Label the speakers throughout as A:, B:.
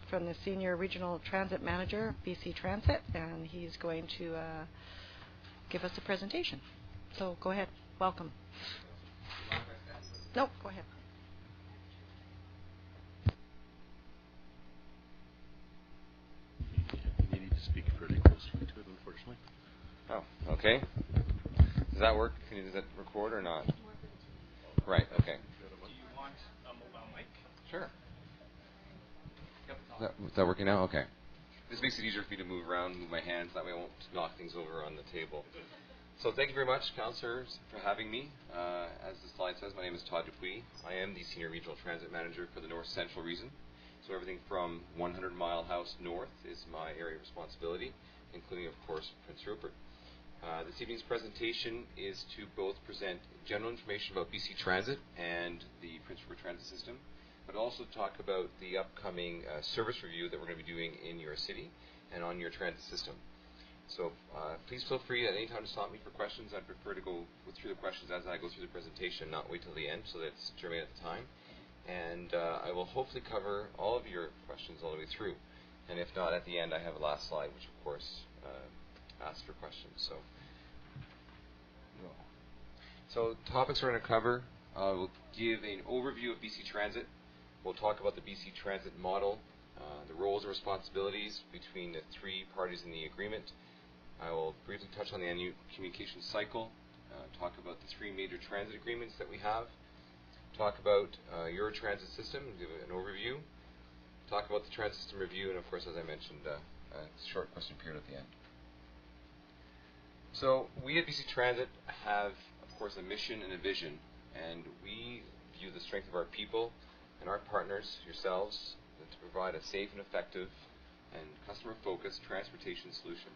A: from the Senior Regional Transit Manager, BC Transit, and he's going to give us a presentation. So go ahead. Welcome. No, go ahead.
B: You need to speak pretty closely to it, unfortunately.
C: Oh, okay. Does that work? Does that record or not? Right, okay.
D: Do you want a mobile mic?
C: Sure. Is that working now? Okay. This makes it easier for me to move around, move my hands. That way I won't knock things over on the table. So thank you very much, councillors, for having me. As the slide says, my name is Todd Dupuis. I am the Senior Regional Transit Manager for the North Central region. So everything from 100 Mile House North is my area of responsibility, including, of course, Prince Rupert. This evening's presentation is to both present general information about BC Transit and the Prince Rupert Transit System, but also talk about the upcoming service review that we're going to be doing in your city and on your transit system. So please feel free at any time to stop me for questions. I'd prefer to go through the questions as I go through the presentation, not wait till the end, so that it's germane at the time. And I will hopefully cover all of your questions all the way through. And if not, at the end I have a last slide, which of course asks for questions. So topics we're going to cover, we'll give an overview of BC Transit. We'll talk about the BC Transit model, the roles and responsibilities between the three parties in the agreement. I will briefly touch on the annual communication cycle, talk about the three major transit agreements that we have, talk about your transit system, and give an overview, talk about the transit system review, and of course, as I mentioned, a short question period at the end. So we at BC Transit have, of course, a mission and a vision, and we view the strength of our people and our partners, yourselves, to provide a safe and effective and customer-focused transportation solution,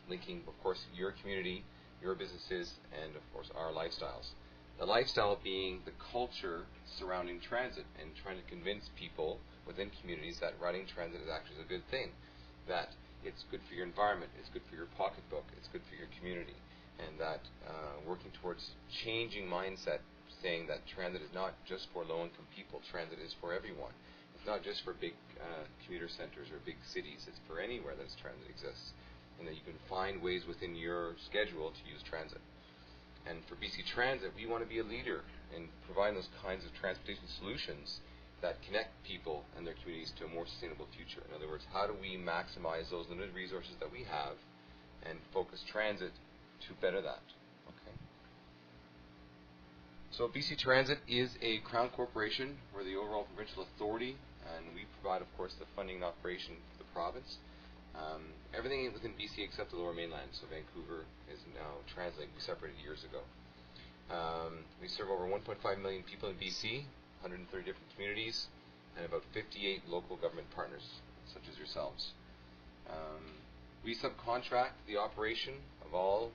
C: linking, of course, your community, your businesses, and, of course, our lifestyles. The lifestyle being the culture surrounding transit and trying to convince people within communities that riding transit is actually a good thing, that it's good for your environment, it's good for your pocketbook, it's good for your community, and that working towards changing mindset, saying that transit is not just for low-income people, transit is for everyone. It's not just for big commuter centers or big cities, it's for anywhere that transit exists, and that you can find ways within your schedule to use transit. And for BC Transit, we want to be a leader in providing those kinds of transportation solutions that connect people and their communities to a more sustainable future. In other words, how do we maximize those limited resources that we have and focus transit to better that? Okay. So BC Transit is a Crown corporation. We're the overall provincial authority, and we provide, of course, the funding and operation for the province. Everything within BC except the Lower Mainland, so Vancouver is now Translink. We separated years ago. We serve over 1.5 million people in BC, 130 different communities, and about 58 local government partners, such as yourselves. We subcontract the operation of all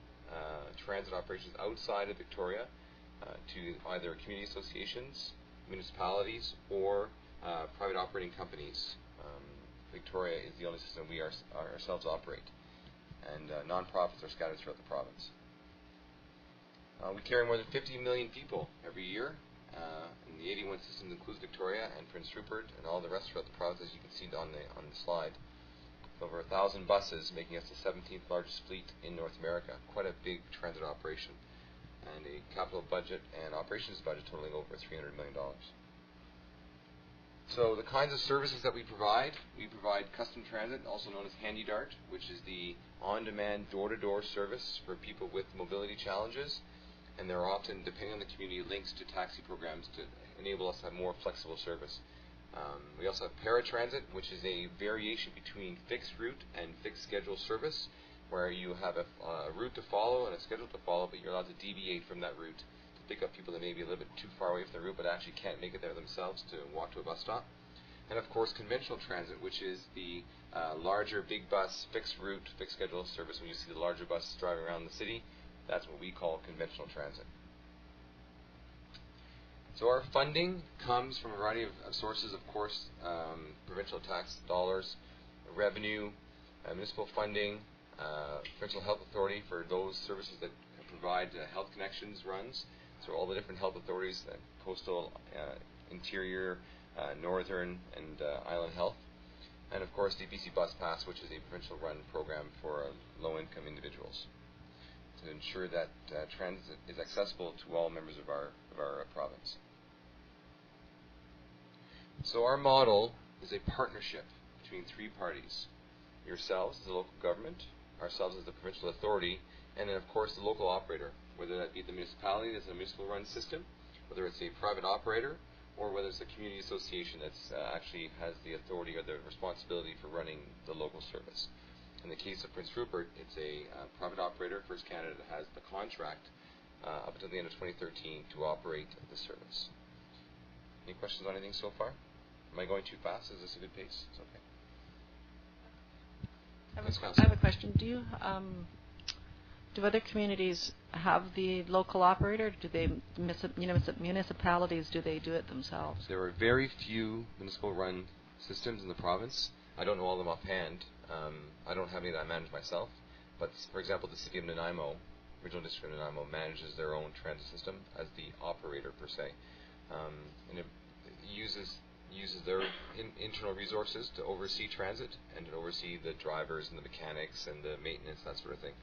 C: transit operations outside of Victoria to either community associations, municipalities, or private operating companies. Victoria is the only system we ourselves operate, and non-profits are scattered throughout the province. We carry more than 50 million people every year, and the 81 systems includes Victoria and Prince Rupert and all the rest throughout the province, as you can see on the slide. Over 1,000 buses, making us the 17th largest fleet in North America. Quite a big transit operation, and a capital budget and operations budget totaling over $300 million. So the kinds of services that we provide custom transit, also known as HandyDART, which is the on-demand door-to-door service for people with mobility challenges, and there are often, depending on the community, links to taxi programs to enable us to have more flexible service. We also have paratransit, which is a variation between fixed route and fixed schedule service, where you have a route to follow and a schedule to follow, but you're allowed to deviate from that route to pick up people that may be a little bit too far away from the route but actually can't make it there themselves to walk to a bus stop. And of course conventional transit, which is the larger big bus fixed route, fixed schedule service. When you see the larger buses driving around the city, that's what we call conventional transit. So our funding comes from a variety of sources, of course, provincial tax dollars, revenue, municipal funding, provincial health authority for those services that provide health connections runs. So all the different health authorities, coastal, interior, Northern and Island Health. And of course the BC Bus Pass, which is a provincial run program for low-income individuals to ensure that transit is accessible to all members of our province. So our model is a partnership between three parties: yourselves as the local government, ourselves as the provincial authority, and then of course the local operator, whether that be the municipality that's a municipal run system, whether it's a private operator, or whether it's a community association that's actually has the authority or the responsibility for running the local service. In the case of Prince Rupert, it's a private operator, First Canada, that has the contract up until the end of 2013 to operate the service. Any questions on anything so far? Am I going too fast? Is this a good pace? It's okay.
A: I have a question. Do other communities have the local operator? Do they municipalities? Do they do it themselves?
C: There are very few municipal-run systems in the province. I don't know all of them offhand. I don't have any that I manage myself. But for example, the city of Nanaimo, Regional District of Nanaimo, manages their own transit system as the operator per se, and it uses their internal resources to oversee transit and to oversee the drivers and the mechanics and the maintenance, that sort of thing.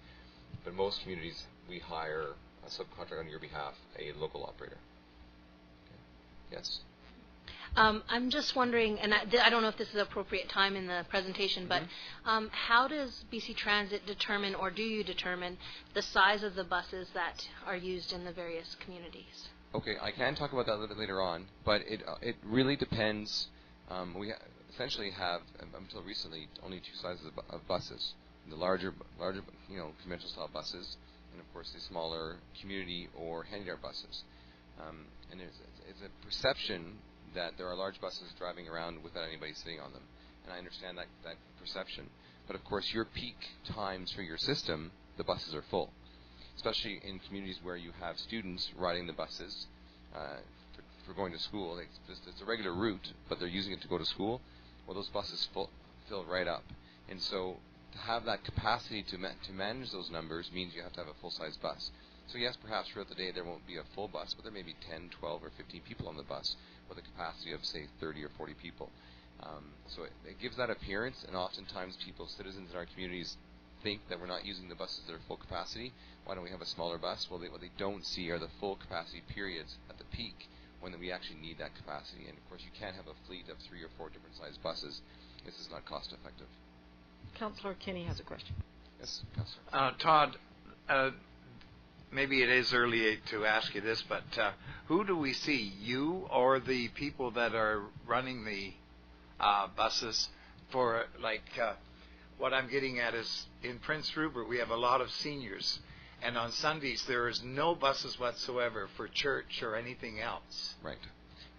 C: But most communities, we hire a subcontractor on your behalf, a local operator. Okay. Yes?
E: I'm just wondering, and I don't know if this is an appropriate time in the presentation, but how does BC Transit determine, or do you determine, the size of the buses that are used in the various communities?
C: Okay, I can talk about that a little bit later on, but it really depends. We essentially have, until recently, only two sizes of buses: the larger, conventional style buses, and of course the smaller community or handy-dart buses. And it's a perception that there are large buses driving around without anybody sitting on them, and I understand that perception. But of course, your peak times for your system, the buses are full. Especially in communities where you have students riding the buses for going to school. It's a regular route, but they're using it to go to school. Well, those buses fill right up. And so to have that capacity to manage those numbers means you have to have a full-size bus. So yes, perhaps throughout the day there won't be a full bus, but there may be 10, 12, or 15 people on the bus with a capacity of, say, 30 or 40 people. So it gives that appearance, and oftentimes citizens in our communities, think that we're not using the buses that are full capacity. Why don't we have a smaller bus? Well, what they don't see are the full capacity periods at the peak when we actually need that capacity. And of course, you can't have a fleet of 3 or 4 different sized buses. This is not cost effective.
A: Councillor Kinney has a question.
C: Yes, Councillor.
F: Todd, maybe it is early to ask you this, but who do we see, you or the people that are running the buses for, what I'm getting at is, in Prince Rupert, we have a lot of seniors, and on Sundays there is no buses whatsoever for church or anything else.
C: Right.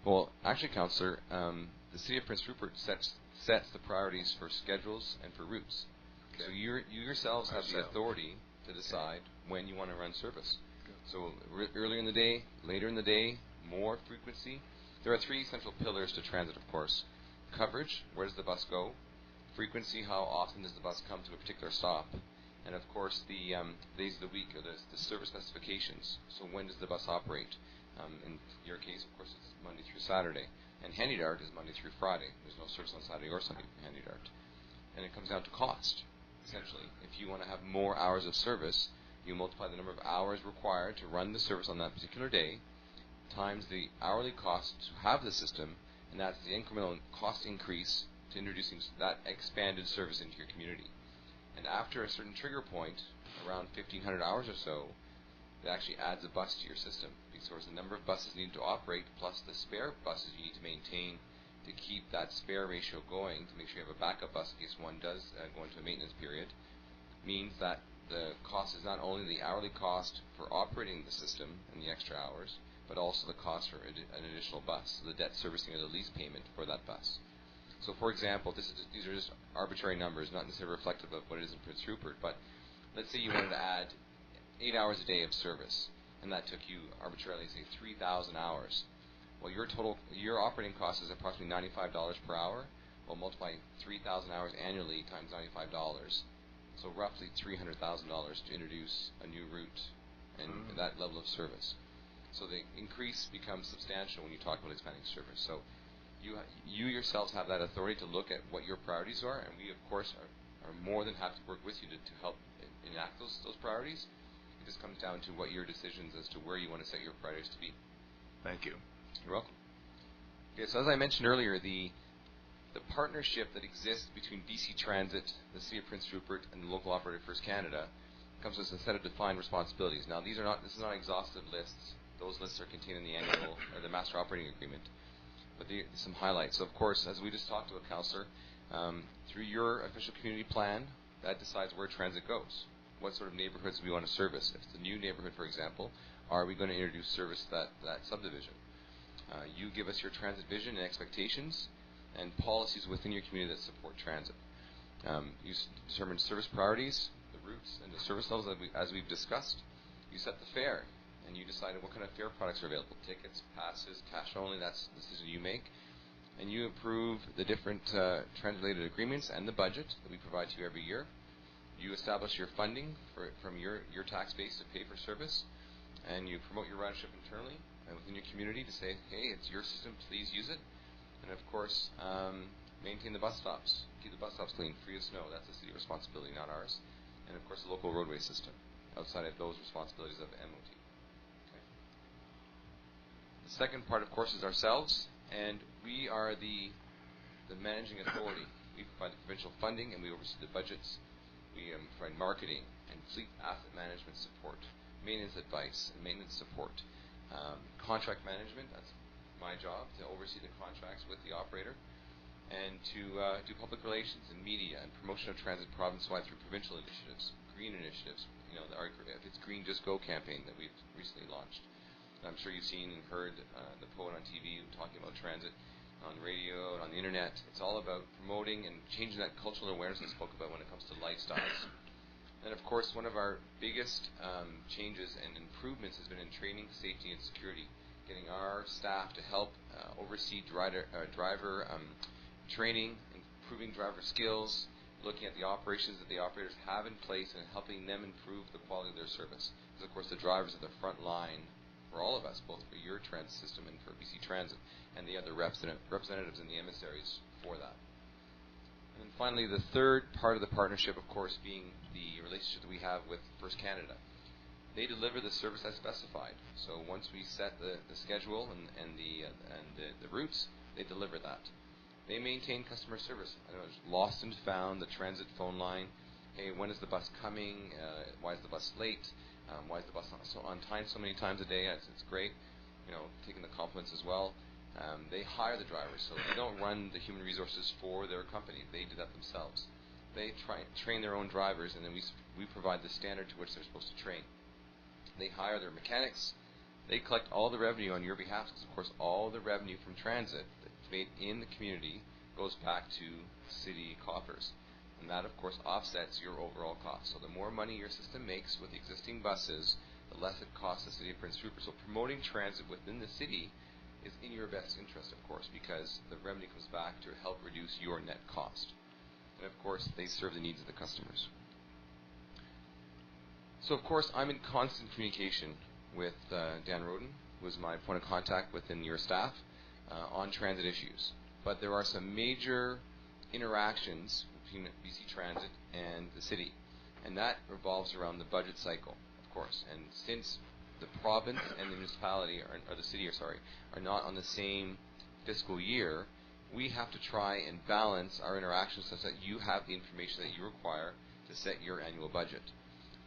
C: Well, actually, Councillor, the City of Prince Rupert sets the priorities for schedules and for routes. Okay. So you yourselves have the authority to decide when you want to run service. Good. So earlier in the day, later in the day, more frequency. There are 3 central pillars to transit, of course. Coverage, where does the bus go? Frequency, how often does the bus come to a particular stop? And of course the days of the week, or the service specifications. So when does the bus operate? In your case, of course, it's Monday through Saturday. And handy-dart is Monday through Friday. There's no service on Saturday or Sunday for handy-dart. And it comes down to cost, essentially. If you want to have more hours of service, you multiply the number of hours required to run the service on that particular day times the hourly cost to have the system, and that's the incremental cost increase to introducing that expanded service into your community. And after a certain trigger point, around 1,500 hours or so, that actually adds a bus to your system, because the number of buses needed to operate plus the spare buses you need to maintain to keep that spare ratio going, to make sure you have a backup bus in case one does go into a maintenance period, means that the cost is not only the hourly cost for operating the system and the extra hours, but also the cost for an additional bus, so the debt servicing or the lease payment for that bus. So, for example, these are just arbitrary numbers, not necessarily reflective of what it is in Prince Rupert, but let's say you wanted to add 8 hours a day of service, and that took you arbitrarily, say, 3,000 hours. Well, your operating cost is approximately $95 per hour. Well, multiply 3,000 hours annually times $95, so roughly $300,000 to introduce a new route and that level of service. So the increase becomes substantial when you talk about expanding service. So you yourselves have that authority to look at what your priorities are, and we, of course, are more than happy to work with you to help enact those priorities. It just comes down to what your decisions as to where you want to set your priorities to be.
F: Thank you.
C: You're welcome. Okay, so as I mentioned earlier, the partnership that exists between BC Transit, the City of Prince Rupert, and the local operator First Canada comes with a set of defined responsibilities. Now, this is not exhaustive lists. Those lists are contained in the annual or the Master Operating Agreement. But some highlights. So, of course, as we just talked about, Councillor, through your official community plan, that decides where transit goes. What sort of neighborhoods do we want to service? If it's a new neighborhood, for example, are we going to introduce service to that subdivision? You give us your transit vision and expectations and policies within your community that support transit. You determine service priorities, the routes, and the service levels as we've discussed. You set the fare, and you decide what kind of fare products are available. Tickets, passes, cash only, that's the decision you make. And you approve the different transit-related agreements and the budget that we provide to you every year. You establish your funding from your tax base to pay for service, and you promote your ridership internally and within your community to say, hey, it's your system, please use it. And of course, maintain the bus stops. Keep the bus stops clean, free of snow. That's a city responsibility, not ours. And of course, the local roadway system, outside of those responsibilities of MOT. Okay. The second part, of course, is ourselves, and we are the managing authority. We provide the provincial funding, and we oversee the budgets. We provide marketing and fleet asset management support, maintenance advice and maintenance support, contract management. That's my job, to oversee the contracts with the operator, and to do public relations and media and promotion of transit province-wide through provincial initiatives, green initiatives. You know, if it's Green Just Go campaign that we've recently launched. And I'm sure you've seen and heard the poet on TV talking about transit on the radio and on the internet. It's all about promoting and changing that cultural awareness I spoke about when it comes to lifestyles. And of course, one of our biggest changes and improvements has been in training, safety, and security. Getting our staff to help oversee driver training, improving driver skills, looking at the operations that the operators have in place and helping them improve the quality of their service. Because of course the drivers are the front line for all of us, both for your transit system and for BC Transit, and the other representatives and the emissaries for that. And then finally, the third part of the partnership, of course, being the relationship that we have with First Canada. They deliver the service as specified. So once we set the schedule and the routes, they deliver that. They maintain customer service. I know it's lost and found, the transit phone line. Hey, when is the bus coming? Why is the bus late? Why is the bus on time so many times a day? It's great. You know, taking the compliments as well. They hire the drivers, so they don't run the human resources for their company. They do that themselves. They train their own drivers, and then we provide the standard to which they're supposed to train. They hire their mechanics. They collect all the revenue on your behalf, because of course all the revenue from transit that's made in the community goes back to city coffers. And that of course offsets your overall cost. So the more money your system makes with the existing buses, the less it costs the city of Prince Rupert. So promoting transit within the city is in your best interest, of course, because the revenue comes back to help reduce your net cost. And of course they serve the needs of the customers. So of course I'm in constant communication with Dan Roden, who is my point of contact within your staff, on transit issues. But there are some major interactions between BC Transit and the city, and that revolves around the budget cycle, of course. And since the province and the municipality, or the city, are not on the same fiscal year, we have to try and balance our interactions such that you have the information that you require to set your annual budget.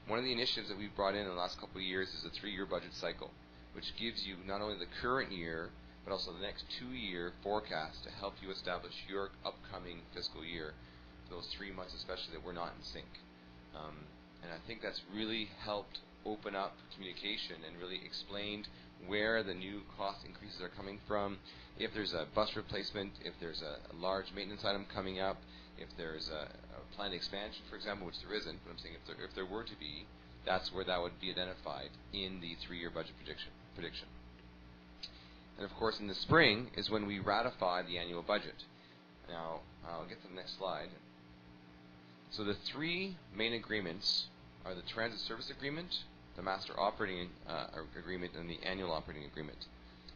C: One of the initiatives that we've brought in the last couple of years is a 3-year budget cycle, which gives you not only the current year, but also the next 2-year forecast to help you establish your upcoming fiscal year, those 3 months especially that we're not in sync. And I think that's really helped open up communication and really explained where the new cost increases are coming from, if there's a bus replacement, if there's a large maintenance item coming up, if there's a planned expansion, for example, which there isn't, but I'm saying if there were to be, that's where that would be identified in the 3-year budget prediction. And of course in the spring is when we ratify the annual budget. Now, I'll get to the next slide. So the 3 main agreements are the Transit Service Agreement, the Master Operating Agreement, and the Annual Operating Agreement.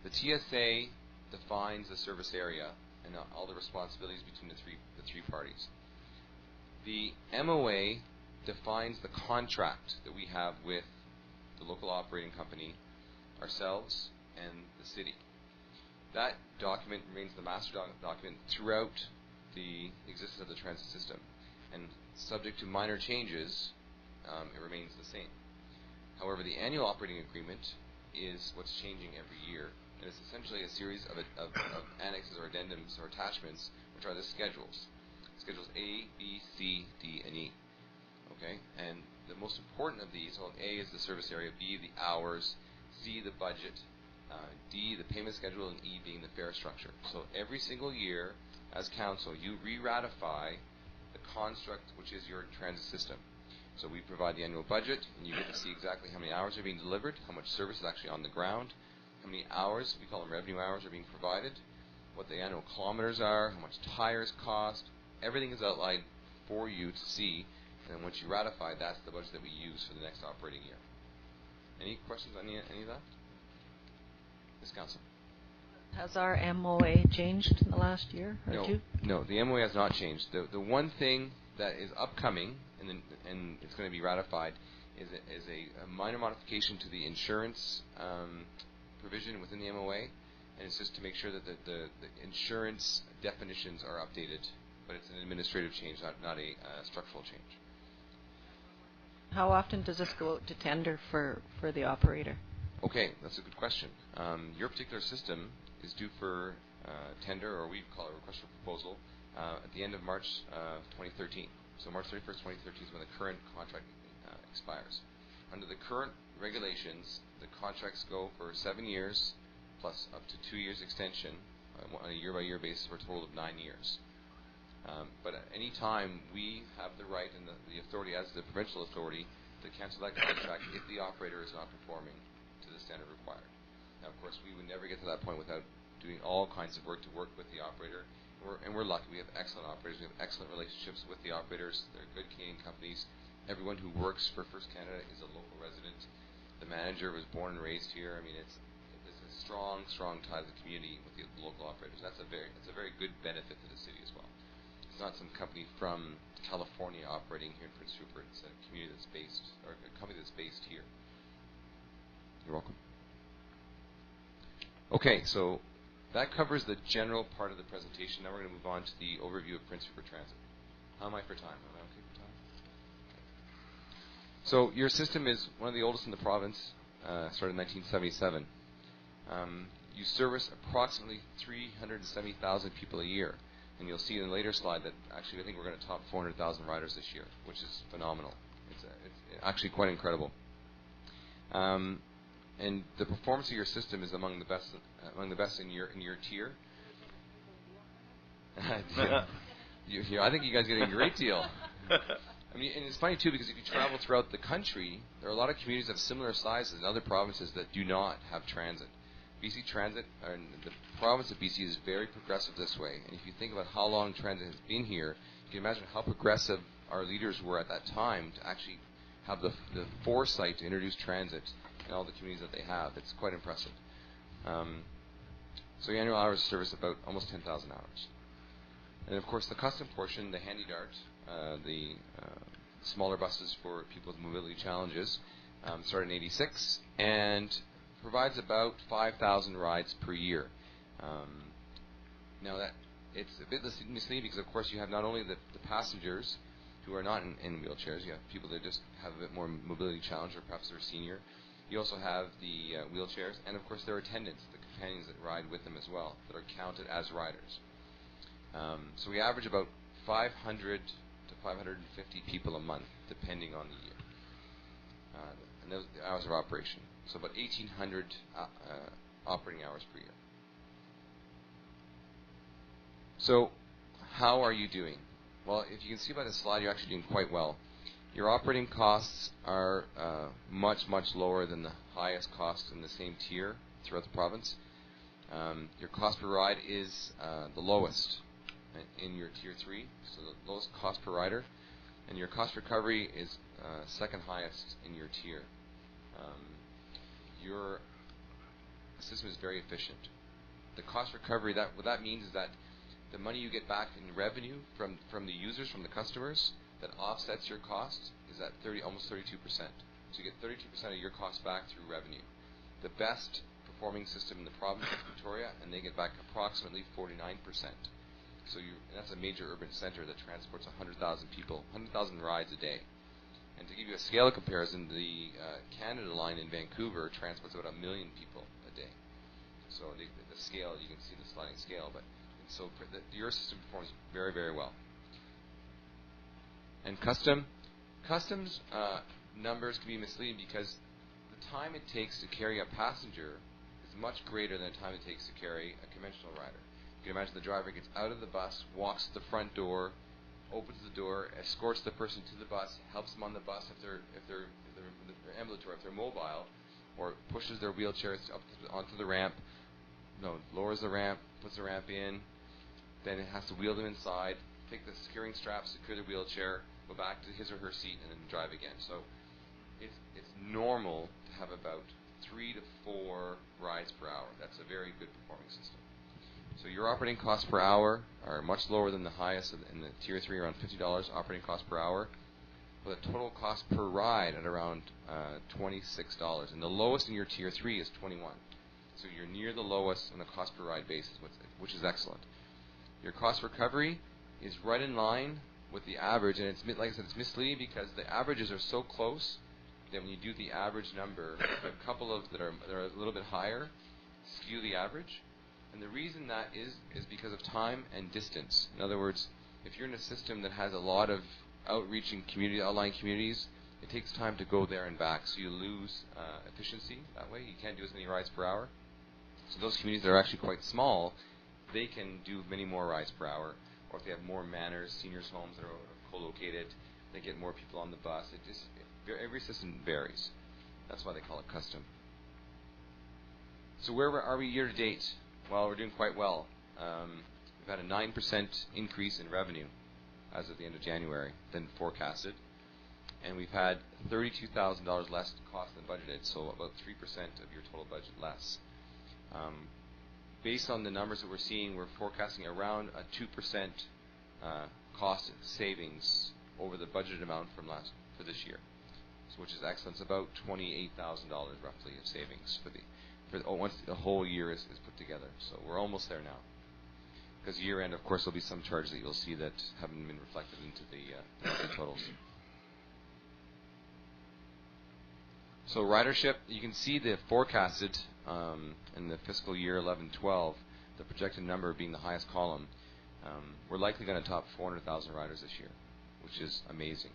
C: The TSA defines the service area and all the responsibilities between the three parties. The MOA defines the contract that we have with the local operating company, ourselves, and the city. That document remains the master document throughout the existence of the transit system, and subject to minor changes, it remains the same. However, the annual operating agreement is what's changing every year, and it's essentially a series of annexes or addendums or attachments, which are the schedules. Schedules A, B, C, D, and E. Okay, and the most important of these, well, A is the service area, B the hours, C the budget, D the payment schedule, and E being the fare structure. So every single year, as council, you re-ratify the construct which is your transit system. So we provide the annual budget, and you get to see exactly how many hours are being delivered, how much service is actually on the ground, how many hours, we call them revenue hours, are being provided, what the annual kilometers are, how much tires cost. Everything is outlined for you to see, and once you ratify, that's the budget that we use for the next operating year. Any questions on any of that? This council.
A: Has our MOA changed in the last year or two?
C: No, the MOA has not changed. The one thing that is upcoming, and it's going to be ratified, is a minor modification to the insurance provision within the MOA, and it's just to make sure that the insurance definitions are updated, but it's an administrative change, not a structural change.
A: How often does this go out to tender for the operator?
C: Okay, that's a good question. Your particular system is due for tender, or we call it request for proposal, at the end of March 2013. So March 31st, 2013 is when the current contract expires. Under the current regulations, the contracts go for 7 years plus up to 2 years extension on a year-by-year basis for a total of 9 years. But at any time, we have the right and the authority as the provincial authority to cancel that contract if the operator is not performing to the standard required. Now, of course, we would never get to that point without doing all kinds of work to work with the operator. And we're lucky. We have excellent operators. We have excellent relationships with the operators. They're good Canadian companies. Everyone who works for First Canada is a local resident. The manager was born and raised here. I mean, it's a strong tie to the community with the local operators. That's a very good benefit to the city as well. It's not some company from California operating here in Prince Rupert. It's a community that's based, or a company that's based here. You're welcome. Okay, so that covers the general part of the presentation. Now we're going to move on to the overview of Prince Rupert Transit. How am I for time? Am I okay for time? So your system is one of the oldest in the province, started in 1977. You service approximately 370,000 people a year. And you'll see in a later slide that actually I think we're going to top 400,000 riders this year, which is phenomenal. It's actually quite incredible. And the performance of your system is among the best in your tier. I think you guys get a great deal. I mean, and it's funny too because if you travel throughout the country, there are a lot of communities of similar sizes in other provinces that do not have transit. BC Transit, or the province of BC, is very progressive this way. And if you think about how long transit has been here, you can imagine how progressive our leaders were at that time to actually have the foresight to introduce transit in all the communities that they have. It's quite impressive. So the annual hours of service about almost 10,000 hours. And of course the custom portion, the Handy Dart, the smaller buses for people with mobility challenges, started in 86 and provides about 5,000 rides per year. Now that it's a bit misleading because of course you have not only the passengers who are not in wheelchairs, you have people that just have a bit more mobility challenge or perhaps they're senior. You also have the wheelchairs and of course their attendants, the companions that ride with them as well, that are counted as riders. So we average about 500 to 550 people a month depending on the year. And those are the hours of operation. So about 1,800 operating hours per year. So how are you doing? Well, if you can see by the slide, you're actually doing quite well. Your operating costs are much lower than the highest cost in the same tier throughout the province. Your cost per ride is the lowest in your tier 3, so the lowest cost per rider. And your cost recovery is second highest in your tier. Your system is very efficient. The cost recovery, what that means is that the money you get back in revenue from the users, from the customers, that offsets your costs is at almost 32%. So you get 32% of your costs back through revenue. The best performing system in the province is Victoria, and they get back approximately 49%. So that's a major urban center that transports 100,000 people, 100,000 rides a day. And to give you a scale of comparison, the Canada line in Vancouver transports about 1 million people a day. So the scale, you can see the sliding scale, but your system performs very, very well. And customs numbers can be misleading because the time it takes to carry a passenger is much greater than the time it takes to carry a conventional rider. You can imagine the driver gets out of the bus, walks to the front door, opens the door, escorts the person to the bus, helps them on the bus if they're ambulatory, if they're mobile, or pushes their wheelchairs up onto the ramp. Lowers the ramp, puts the ramp in, then it has to wheel them inside, take the securing straps, secure the wheelchair, go back to his or her seat, and then drive again. So it's normal to have about 3 to 4 rides per hour. That's a very good performing system. So your operating costs per hour are much lower than the highest in the Tier 3, around $50 operating cost per hour, with a total cost per ride at around $26. And the lowest in your Tier 3 is $21. So you're near the lowest on a cost per ride basis, which is excellent. Your cost recovery is right in line with the average, and like I said, it's misleading because the averages are so close that when you do the average number, a couple of that are a little bit higher skew the average. And the reason that is because of time and distance. In other words, if you're in a system that has a lot of outlying communities, it takes time to go there and back, so you lose efficiency that way. You can't do as many rides per hour. So those communities that are actually quite small, they can do many more rides per hour. Or if they have more manors, seniors' homes that are co-located, they get more people on the bus. Every system varies. That's why they call it custom. So where are we year to date? Well, we're doing quite well. We've had a 9% increase in revenue as of the end of January than forecasted. And we've had $32,000 less cost than budgeted, so about 3% of your total budget less. Based on the numbers that we're seeing, we're forecasting around a 2% cost savings over the budgeted amount for this year, which is excellent. It's about $28,000 roughly of savings once the whole year is put together. So we're almost there now. Because year end, of course, there'll be some charges that you'll see that haven't been reflected into the totals. So ridership, you can see the forecasted in the fiscal year 11-12, the projected number being the highest column. We're likely going to top 400,000 riders this year, which is amazing.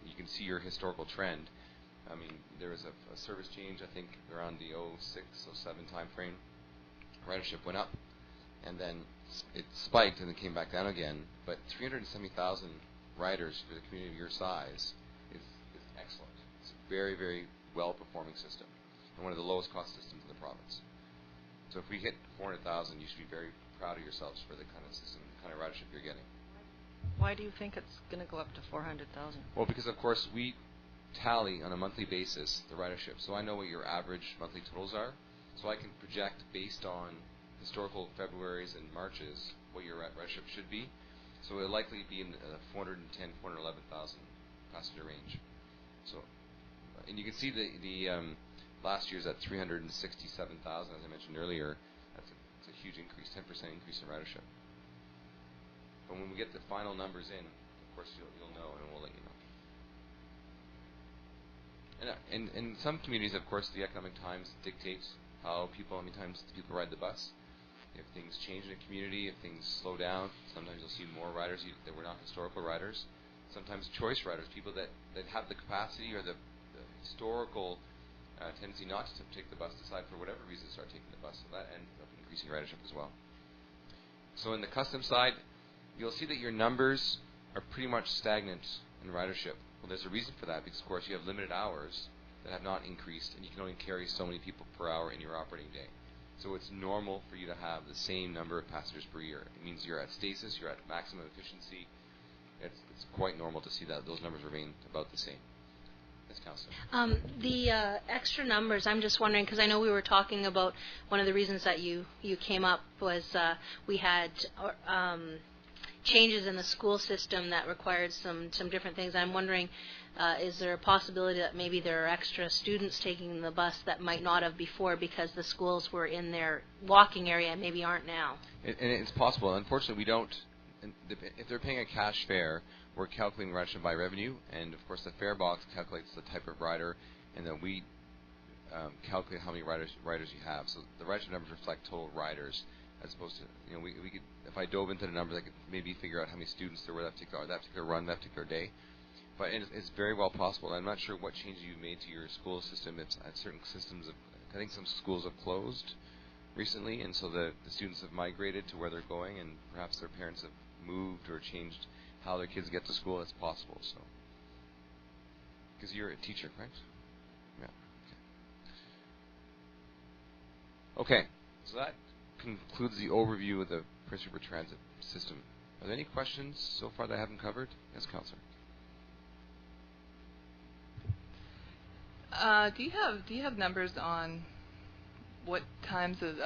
C: You can see your historical trend. I mean, there was a service change, I think, around the 06, 07 time frame. Ridership went up, and then it spiked, and it came back down again. But 370,000 riders for the community of your size is excellent. It's a very, very well-performing system, and one of the lowest-cost systems in the province. So if we hit 400,000, you should be very proud of yourselves for the kind of system, the kind of ridership you're getting.
A: Why do you think it's going to go up to 400,000?
C: Well, because, of course, we tally on a monthly basis the ridership. So I know what your average monthly totals are. So I can project based on historical Februaries and Marches what your ridership should be. So it'll likely be in the 410,000, 411,000 passenger range. So, and you can see the last year's at 367,000, as I mentioned earlier. That's a huge increase, 10% increase in ridership. But when we get the final numbers in, of course you'll know, and we'll let you know. And in some communities, of course, the economic times dictate how many times people ride the bus. If things change in a community, if things slow down, sometimes you'll see more riders that were not historical riders. Sometimes choice riders, people that have the capacity or the historical tendency not to take the bus, decide for whatever reason to start taking the bus. So that ends up increasing ridership as well. So in the custom side, you'll see that your numbers are pretty much stagnant in ridership. Well, there's a reason for that because, of course, you have limited hours that have not increased, and you can only carry so many people per hour in your operating day. So it's normal for you to have the same number of passengers per year. It means you're at stasis, you're at maximum efficiency. It's quite normal to see that those numbers remain about the same. Yes, Councillor.
E: The extra numbers, I'm just wondering, because I know we were talking about one of the reasons that you came up was we had changes in the school system that required some different things. I'm wondering, is there a possibility that maybe there are extra students taking the bus that might not have before because the schools were in their walking area and maybe aren't now?
C: And it's possible. Unfortunately, we don't. If they're paying a cash fare, we're calculating ridership by revenue, and of course the fare box calculates the type of rider, and then we calculate how many riders you have. So the ridership numbers reflect total riders, as opposed to, we could, if I dove into the numbers, I could maybe figure out how many students there were that particular run, that particular day. But it's very well possible. I'm not sure what changes you made to your school system. It's certain systems I think some schools have closed recently, and so the students have migrated to where they're going, and perhaps their parents have moved or changed how their kids get to school. It's possible. So, because you're a teacher, correct? Yeah. Okay. So that concludes the overview of the Prince Rupert Transit system. Are there any questions so far that I haven't covered? Yes, Councillor.
G: Do you have numbers on what times of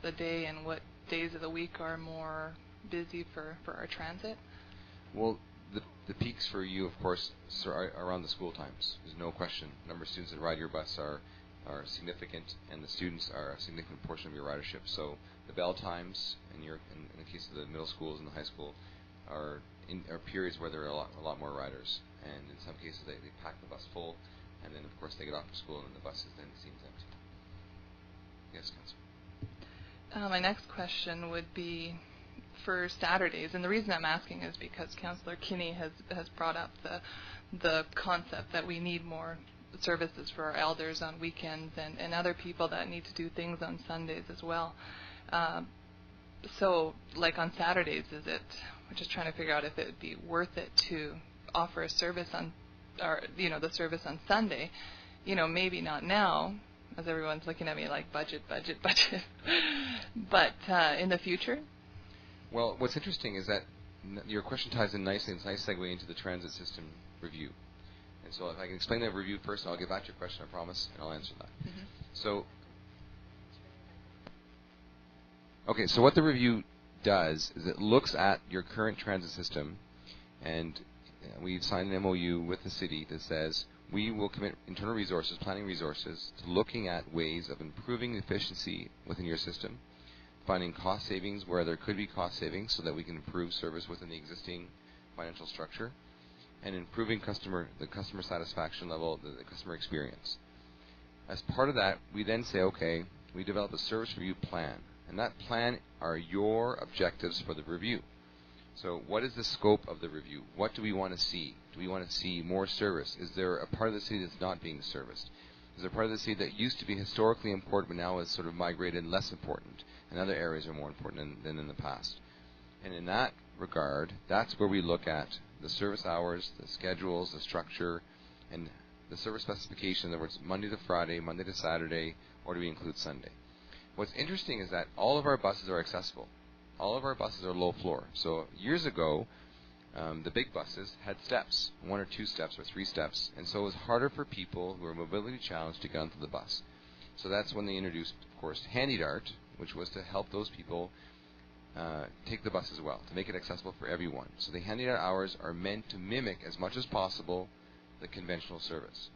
G: the day and what days of the week are more busy for our transit?
C: Well, the peaks for you, of course, are around the school times. There's no question. The number of students that ride your bus are significant, and the students are a significant portion of your ridership. So the bell times, in the case of the middle schools and the high school, are periods where there are a lot more riders, and in some cases they pack the bus full, and then of course they get off to school and the bus then seems empty. Yes, Councillor.
G: My next question would be for Saturdays, and the reason I'm asking is because Councillor Kinney has brought up the concept that we need more services for our elders on weekends and other people that need to do things on Sundays as well. So, like on Saturdays, we're just trying to figure out if it would be worth it to offer a service the service on Sunday. Maybe not now, as everyone's looking at me like budget, but in the future.
C: Well, what's interesting is that your question ties in nicely. It's a nice segue into the transit system review. And so if I can explain that review first, and I'll get back to your question, I promise, and I'll answer that.
G: Mm-hmm.
C: So what the review does is it looks at your current transit system, and we've signed an MOU with the city that says we will commit internal resources, planning resources, to looking at ways of improving efficiency within your system, finding cost savings where there could be cost savings so that we can improve service within the existing financial structure, and improving the customer satisfaction level, the customer experience. As part of that, we then say, okay, we develop a service review plan, and that plan are your objectives for the review. So what is the scope of the review? What do we want to see? Do we want to see more service? Is there a part of the city that's not being serviced? Is there a part of the city that used to be historically important but now is sort of migrated less important, and other areas are more important than in the past? And in that regard, that's where we look at the service hours, the schedules, the structure, and the service specification. In other words, Monday to Friday, Monday to Saturday, or do we include Sunday? What's interesting is that all of our buses are accessible. All of our buses are low floor. So years ago, the big buses had steps, 1 or 2 steps or 3 steps, and so it was harder for people who were mobility challenged to get onto the bus. So that's when they introduced, of course, HandyDART, which was to help those people take the bus as well, to make it accessible for everyone. So the HandyDART hours are meant to mimic as much as possible the conventional service.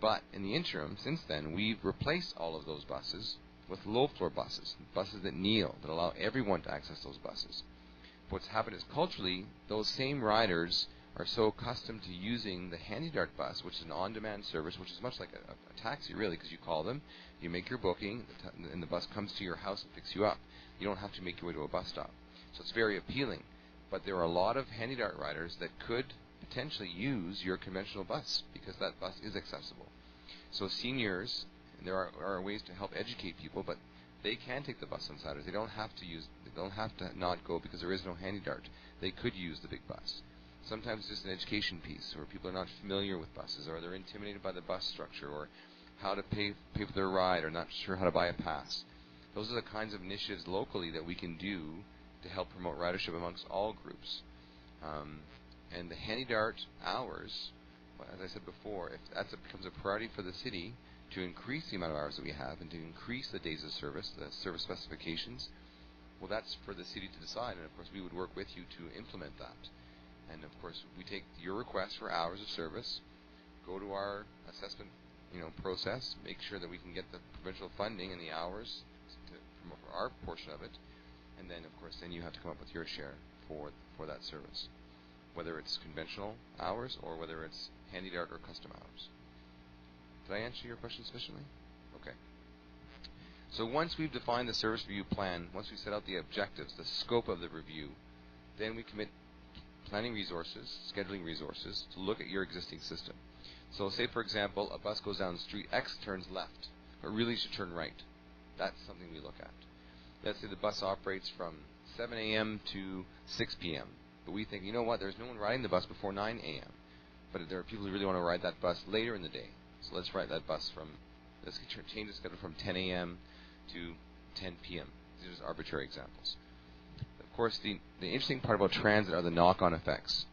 C: But in the interim, since then, we've replaced all of those buses with low-floor buses that kneel, that allow everyone to access those buses. What's happened is culturally, those same riders are so accustomed to using the HandyDART bus, which is an on-demand service, which is much like a taxi, really, because you call them, you make your booking, and the bus comes to your house and picks you up. You don't have to make your way to a bus stop. So it's very appealing. But there are a lot of HandyDART riders that could potentially use your conventional bus because that bus is accessible. So seniors, and there are ways to help educate people, but they can take the bus on Saturdays. They don't have to not go because there is no HandyDART. They could use the big bus. Sometimes it's just an education piece, or people are not familiar with buses, or they're intimidated by the bus structure, or how to pay for their ride, or not sure how to buy a pass. Those are the kinds of initiatives locally that we can do to help promote ridership amongst all groups. And the HandyDART hours as I said before, if that becomes a priority for the city to increase the amount of hours that we have and to increase the days of service, the service specifications, well, that's for the city to decide. And of course, we would work with you to implement that. And of course, we take your request for hours of service, go to our assessment, process, make sure that we can get the provincial funding and the hours from our portion of it, and then of course, then you have to come up with your share for that service, whether it's conventional hours or whether it's handy-dart or custom hours. Did I answer your question sufficiently? Okay. So once we've defined the service review plan, once we set out the objectives, the scope of the review, then we commit planning resources, scheduling resources to look at your existing system. So say, for example, a bus goes down street X, turns left, but really should turn right. That's something we look at. Let's say the bus operates from 7 a.m. to 6 p.m., but we think, you know what, there's no one riding the bus before 9 a.m., but there are people who really want to ride that bus later in the day. So let's ride that bus let's change the schedule from 10 a.m. to 10 p.m. These are just arbitrary examples. Of course, the interesting part about transit are the knock-on effects.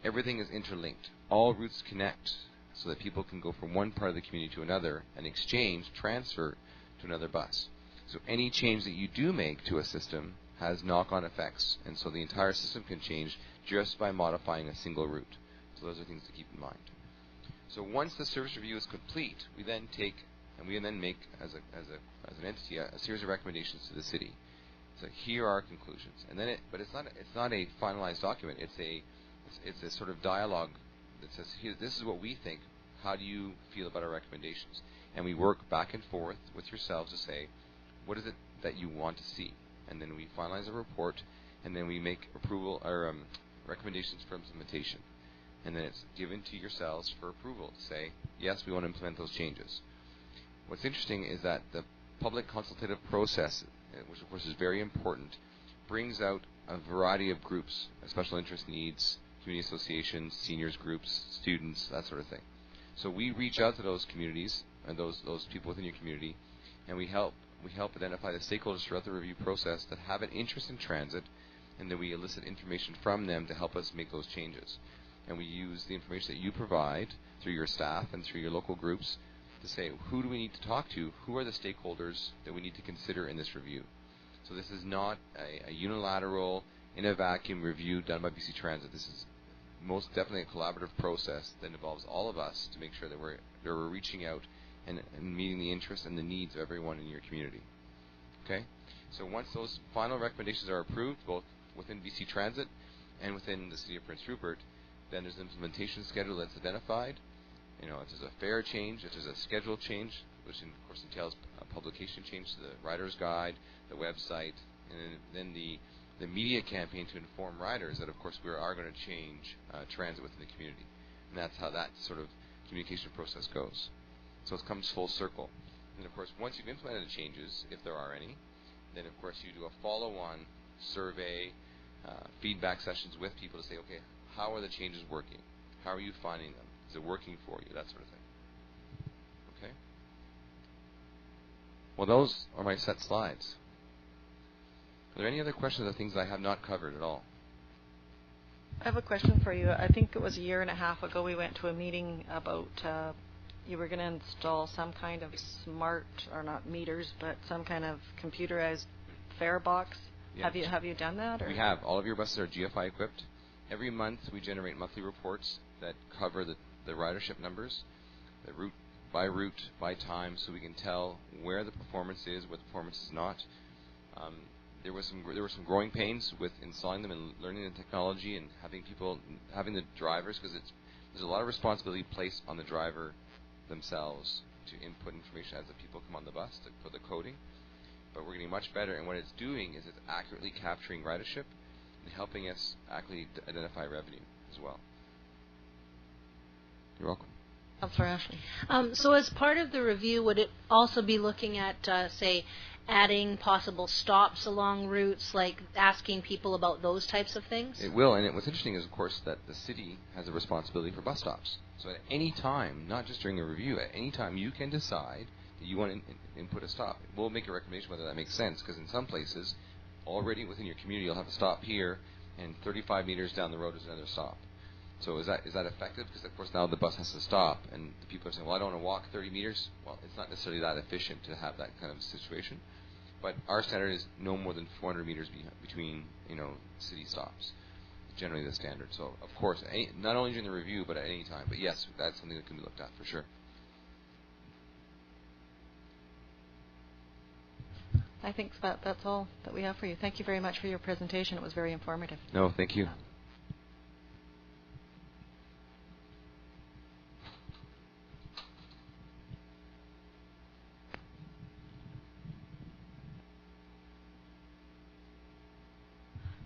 C: Everything is interlinked. All routes connect so that people can go from one part of the community to another and transfer to another bus. So any change that you do make to a system has knock-on effects, and so the entire system can change just by modifying a single route. So those are things to keep in mind. So once the service review is complete, we then make as an entity a series of recommendations to the city. So here are our conclusions, and then it's not a finalized document. It's a sort of dialogue that says, here, this is what we think. How do you feel about our recommendations? And we work back and forth with yourselves to say, what is it that you want to see? And then we finalize a report, and then we make approval or recommendations for implementation. And then it's given to yourselves for approval to say, yes, we want to implement those changes. What's interesting is that the public consultative process, which of course is very important, brings out a variety of groups, special interest needs, community associations, seniors groups, students, that sort of thing. So we reach out to those communities and those people within your community, and we help identify the stakeholders throughout the review process that have an interest in transit, and then we elicit information from them to help us make those changes. And we use the information that you provide through your staff and through your local groups to say, who do we need to talk to? Who are the stakeholders that we need to consider in this review? So this is not a unilateral, in a vacuum review done by BC Transit. This is most definitely a collaborative process that involves all of us to make sure that we're reaching out and meeting the interests and the needs of everyone in your community. Okay? So once those final recommendations are approved, both within BC Transit and within the City of Prince Rupert, then there's an implementation schedule that's identified. If there's a fare change, if there's a schedule change, which of course entails a publication change to the rider's guide, the website, and then the media campaign to inform riders that of course we are going to change transit within the community. And that's how that sort of communication process goes. So it comes full circle. And of course, once you've implemented the changes, if there are any, then of course you do a follow-on survey, feedback sessions with people to say, okay, how are the changes working? How are you finding them? Is it working for you? That sort of thing. Okay? Well, those are my set slides. Are there any other questions or things I have not covered at all?
A: I have a question for you. I think it was a year and a half ago we went to a meeting about you were going to install some kind of smart, or not meters, but some kind of computerized fare box.
C: Yeah.
A: Have you done that? Or?
C: We have. All of your buses are GFI equipped. Every month we generate monthly reports that cover the ridership numbers, the route by time, so we can tell where the performance is, where the performance is not. There were some growing pains with installing them and learning the technology and having the drivers, because there's a lot of responsibility placed on the driver themselves to input information as the people come on the bus for the coding. But we're getting much better, and what it's doing is it's accurately capturing ridership and helping us accurately identify revenue as well. You're welcome.
A: Councillor Ashley.
E: So as part of the review, would it also be looking at, say, adding possible stops along routes, like asking people about those types of things?
C: It will, and what's interesting is, of course, that the city has a responsibility for bus stops. So at any time, not just during a review, at any time you can decide that you want to input a stop. We'll make a recommendation whether that makes sense, because in some places, already within your community, you'll have a stop here, and 35 meters down the road is another stop. So is that effective? Because of course now the bus has to stop, and the people are saying, well, I don't want to walk 30 meters. Well, it's not necessarily that efficient to have that kind of situation. But our standard is no more than 400 meters between city stops. Generally the standard. So of course, not only during the review, but at any time. But yes, that's something that can be looked at for sure.
A: I think that's all that we have for you. Thank you very much for your presentation. It was very informative.
C: No, thank you.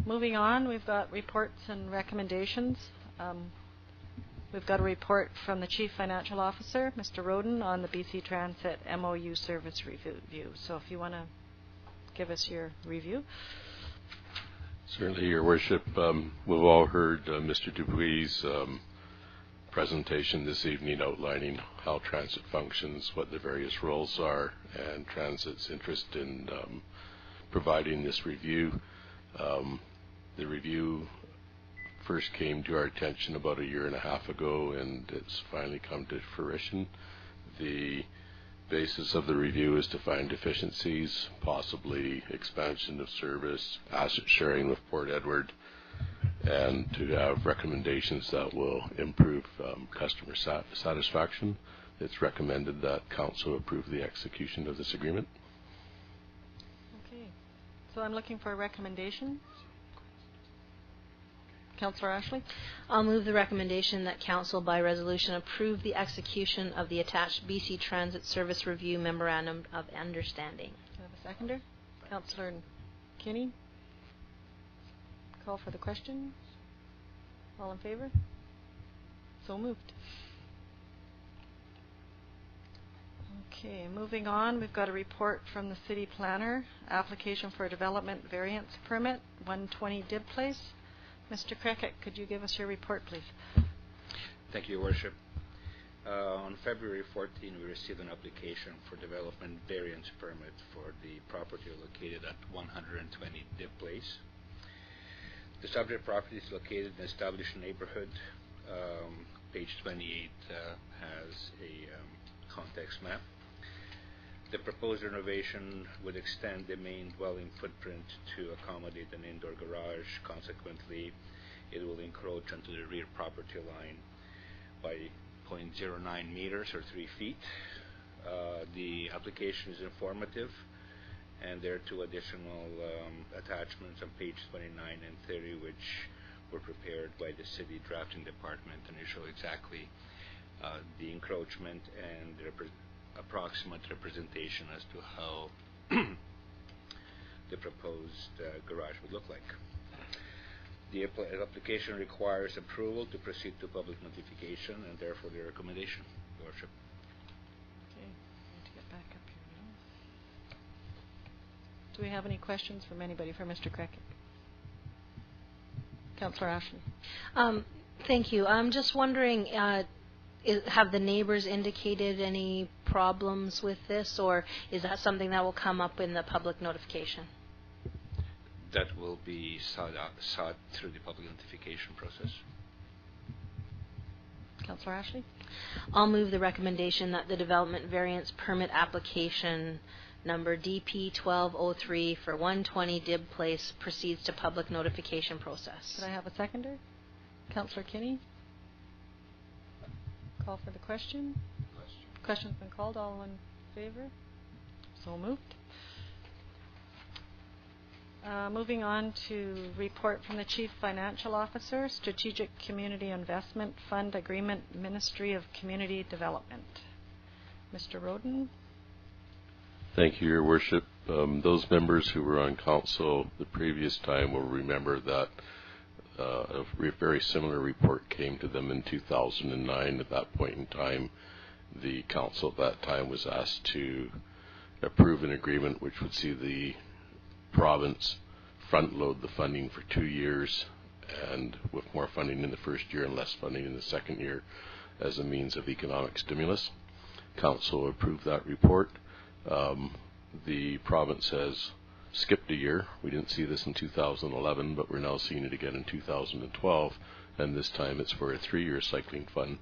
A: Moving on, we've got reports and recommendations. We've got a report from the Chief Financial Officer, Mr. Roden, on the BC Transit MOU service review. So if you want to give us your review.
B: Certainly, Your Worship. We've all heard Mr. Dupuis' presentation this evening outlining how transit functions, what the various roles are, and Transit's interest in providing this review. The review first came to our attention about a year and a half ago, and it's finally come to fruition. The basis of the review is to find efficiencies, possibly expansion of service, asset sharing with Port Edward, and to have recommendations that will improve customer satisfaction. It's recommended that Council approve the execution of this agreement.
A: Okay. So I'm looking for a recommendation. Councillor Ashley?
E: I'll move the recommendation that Council by resolution approve the execution of the attached BC Transit Service Review Memorandum of Understanding.
A: Do I have a seconder? Councillor Kinney? Call for the question. All in favor? So moved. Okay, moving on, we've got a report from the City Planner. Application for a development variance permit, 120 Dib Place. Mr. Krekic, could you give us your report, please?
D: Thank you, Your Worship. On February 14, we received an application for development variance permit for the property located at 120 Dib Place. The subject property is located in an established neighborhood. Page 28 has a context map. The proposed renovation would extend the main dwelling footprint to accommodate an indoor garage. Consequently, it will encroach onto the rear property line by 0.09 meters or 3 feet. The application is informative, and there are 2 additional attachments on page 29 and 30, which were prepared by the City Drafting Department and they show exactly the encroachment and the approximate representation as to how the proposed garage would look like. The application requires approval to proceed to public notification, and therefore the recommendation, Your Worship.
A: Okay, I need to get back up here now. Do we have any questions from anybody for Mr. Krekic? Councillor Ashley.
E: Thank you. I'm just wondering, have the neighbors indicated any problems with this, or is that something that will come up in the public notification?
D: That will be sought through the public notification process.
A: Councillor Ashley?
E: I'll move the recommendation that the development variance permit application number DP 1203 for 120 Dib Place proceeds to public notification process.
A: Could I have a seconder? Councillor Kinney? Call for the question. Question's been called. All in favor? So moved. Moving on to report from the Chief Financial Officer, Strategic Community Investment Fund Agreement, Ministry of Community Development. Mr. Roden.
B: Thank you, Your Worship. Those members who were on Council the previous time will remember that a very similar report came to them in 2009. At that point in time, the Council at that time was asked to approve an agreement which would see the province front load the funding for 2 years, and with more funding in the first year and less funding in the second year as a means of economic stimulus. Council approved that report. The province has skipped a year. We didn't see this in 2011, but we're now seeing it again in 2012, and this time it's for a 3-year cycling fund.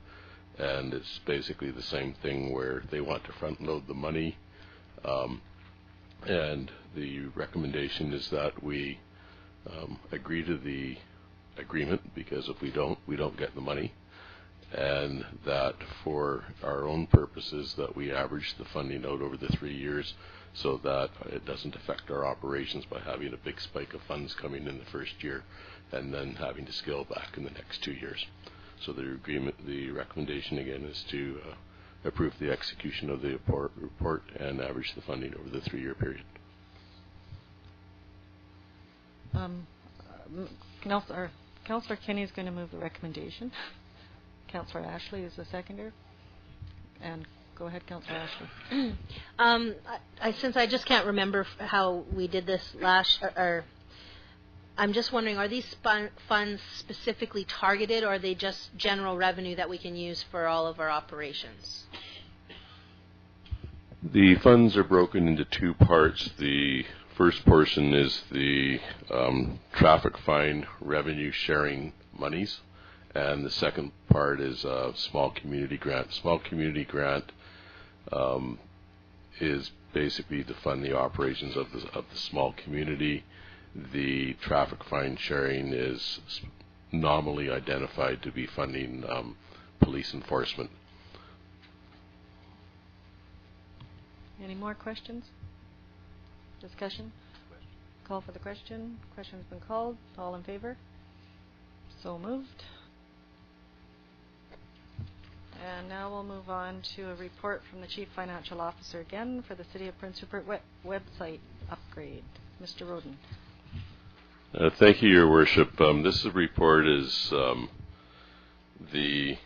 B: And it's basically the same thing where they want to front load the money, and the recommendation is that we agree to the agreement, because if we don't get the money, and that for our own purposes that we average the funding out over the 3 years so that it doesn't affect our operations by having a big spike of funds coming in the first year and then having to scale back in the next 2 years. So the recommendation again is to approve the execution of the report and average the funding over the 3-year period.
A: Councillor Kinney is going to move the recommendation. Councillor Ashley is the seconder. And go ahead, Councillor Ashley.
E: Since I just can't remember how we did this last, or I'm just wondering, are these funds specifically targeted, or are they just general revenue that we can use for all of our operations?
B: The funds are broken into 2 parts. The first portion is the traffic fine revenue sharing monies, and the second part is a small community grant. Small community grant is basically to fund the operations of the small community. The traffic fine sharing is nominally identified to be funding police enforcement.
A: Any more questions? Discussion? Call for the question. Question's been called. All in favor? So moved. And now we'll move on to a report from the Chief Financial Officer again for the City of Prince Rupert website upgrade. Mr. Roden.
B: Thank you, Your Worship. This report is the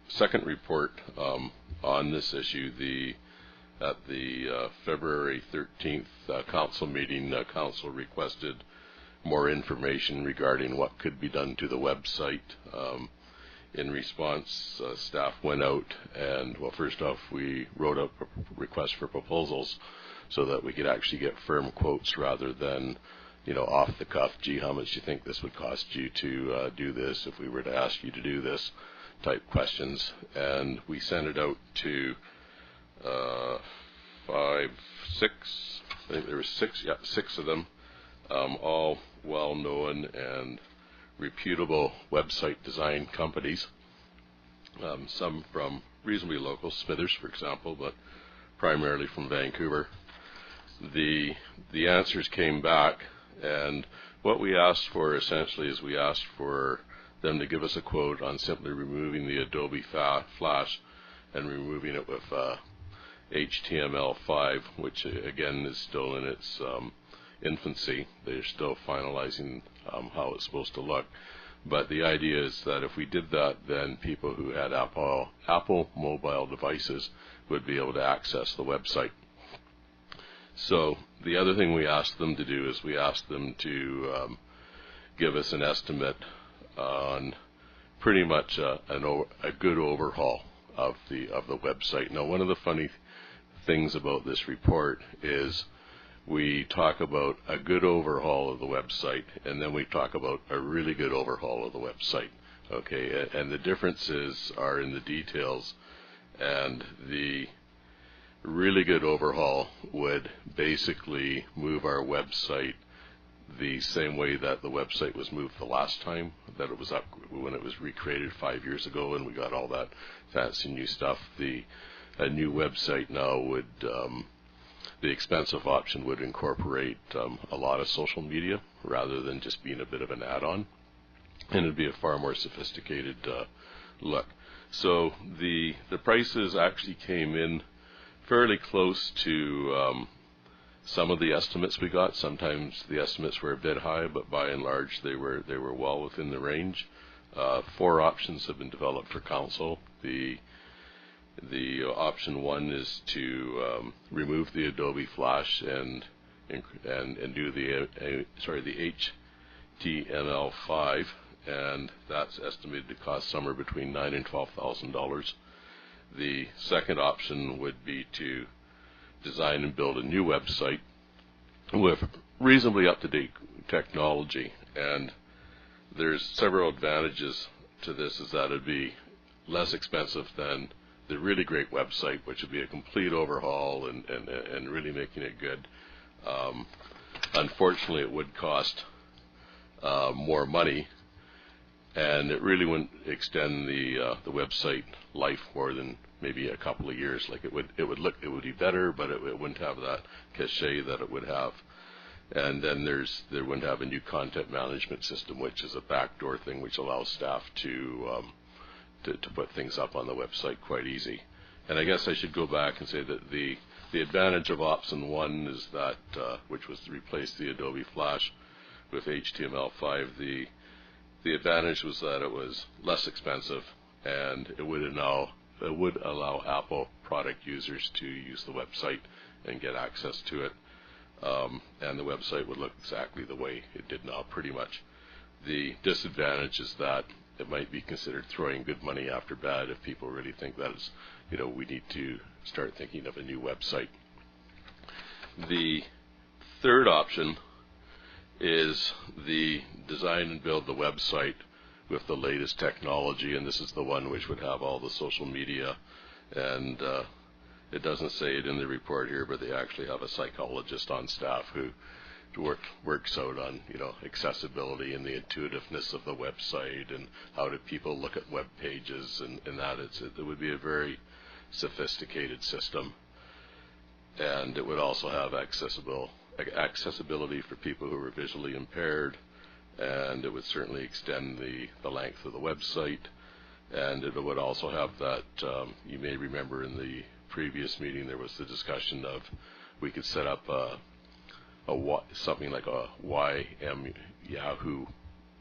B: second report on this issue. At the February 13th council meeting, council requested more information regarding what could be done to the website. In response, staff went out and, well, first off, we wrote up a request for proposals so that we could actually get firm quotes rather than, off the cuff, gee, how much do you think this would cost you to do this if we were to ask you to do this type questions. And we sent it out to 6 of them, all well-known and reputable website design companies, some from reasonably local, Smithers, for example, but primarily from Vancouver. The answers came back, and what we asked for essentially is we asked for them to give us a quote on simply removing the Adobe Flash and removing it with HTML5, which again is still in its infancy. They're still finalizing how it's supposed to look. But the idea is that if we did that, then people who had Apple mobile devices would be able to access the website. So the other thing we asked them to do is we asked them to give us an estimate on pretty much a good overhaul of the website. Now, one of the funny things about this report is we talk about a good overhaul of the website, and then we talk about a really good overhaul of the website. Okay, and the differences are in the details, and the really good overhaul would basically move our website the same way that the website was moved the last time that it was up when it was recreated 5 years ago, and we got all that fancy new stuff. A new website now would the expensive option would incorporate a lot of social media rather than just being a bit of an add-on, and it'd be a far more sophisticated look. So the prices actually came in fairly close to some of the estimates we got. Sometimes the estimates were a bit high, but by and large they were well within the range. 4 options have been developed for council. The option 1 is to remove the Adobe Flash and do the HTML5, and that's estimated to cost somewhere between $9,000 and $12,000. The second option would be to design and build a new website with reasonably up-to-date technology, and there's several advantages to this. Is that it'd be less expensive than the really great website, which would be a complete overhaul and really making it good. Unfortunately, it would cost more money, and it really wouldn't extend the website life more than maybe a couple of years. Like it would be better, but it wouldn't have that cachet that it would have. And then there wouldn't have a new content management system, which is a backdoor thing which allows staff to put things up on the website quite easy. And I guess I should go back and say that the advantage of option 1 is that, which was to replace the Adobe Flash with HTML5, the advantage was that it was less expensive, and it would allow Apple product users to use the website and get access to it. And the website would look exactly the way it did now, pretty much. The disadvantage is that it might be considered throwing good money after bad if people really think that it's, we need to start thinking of a new website. The third option is the design and build the website with the latest technology, and this is the one which would have all the social media, and it doesn't say it in the report here, but they actually have a psychologist on staff who works out on accessibility and the intuitiveness of the website and how do people look at web pages, and that it would be a very sophisticated system, and it would also have accessibility for people who are visually impaired, and it would certainly extend the length of the website, and it would also have that, you may remember in the previous meeting there was the discussion of we could set up something like a YM Yahoo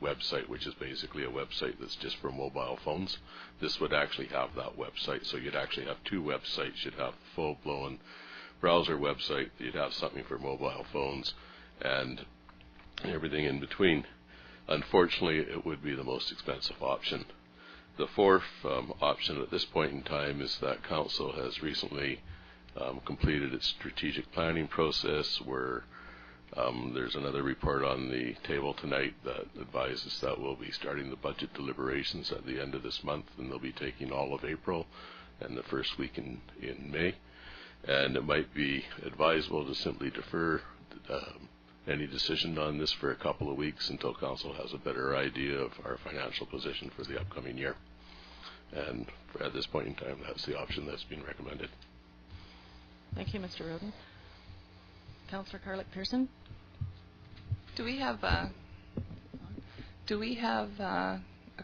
B: website, which is basically a website that's just for mobile phones. This would actually have that website, so you'd actually have two websites. You'd have full-blown browser website, you'd have something for mobile phones, and everything in between. Unfortunately, it would be the most expensive option. The fourth option at this point in time is that Council has recently completed its strategic planning process, where there's another report on the table tonight that advises that we'll be starting the budget deliberations at the end of this month, and they'll be taking all of April and the first week in May. And it might be advisable to simply defer any decision on this for a couple of weeks until Council has a better idea of our financial position for the upcoming year. And at this point in time, that's the option that's been recommended.
A: Thank you, Mr. Roden. Councillor Carlick-Pearson?
G: Do we have a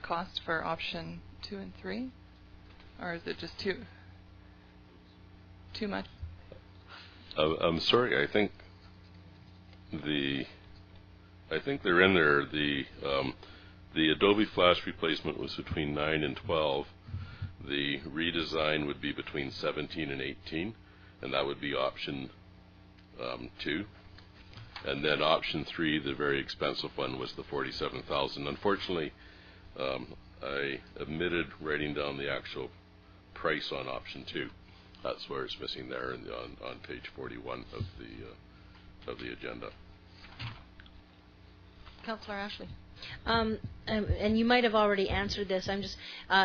G: cost for option 2 and 3, or is it just too much?
B: I'm sorry. I think they're in there. The Adobe Flash replacement was between 9 and 12. The redesign would be between 17 and 18, and that would be option 2. And then option 3, the very expensive one, was the $47,000. Unfortunately, I omitted writing down the actual price on option 2. That's where it's missing there on page 41 of the agenda.
A: Councillor Ashley?
E: And you might have already answered this. I'm just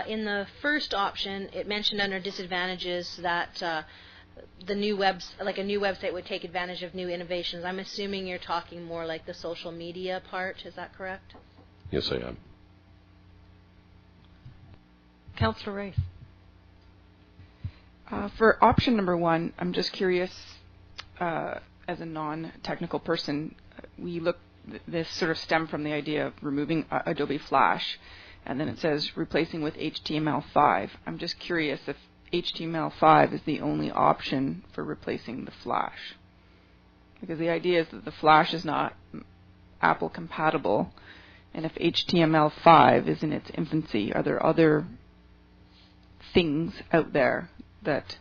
E: in the first option, it mentioned under disadvantages that a new website would take advantage of new innovations. I'm assuming you're talking more like the social media part. Is that correct?
B: Yes, I am.
A: Councillor Rice?
H: For option number 1, I'm just curious, as a non-technical person, this sort of stemmed from the idea of removing Adobe Flash, and then it says replacing with HTML5. I'm just curious if HTML5 is the only option for replacing the Flash, because the idea is that the Flash is not Apple compatible, and if HTML5 is in its infancy, are there other things out there that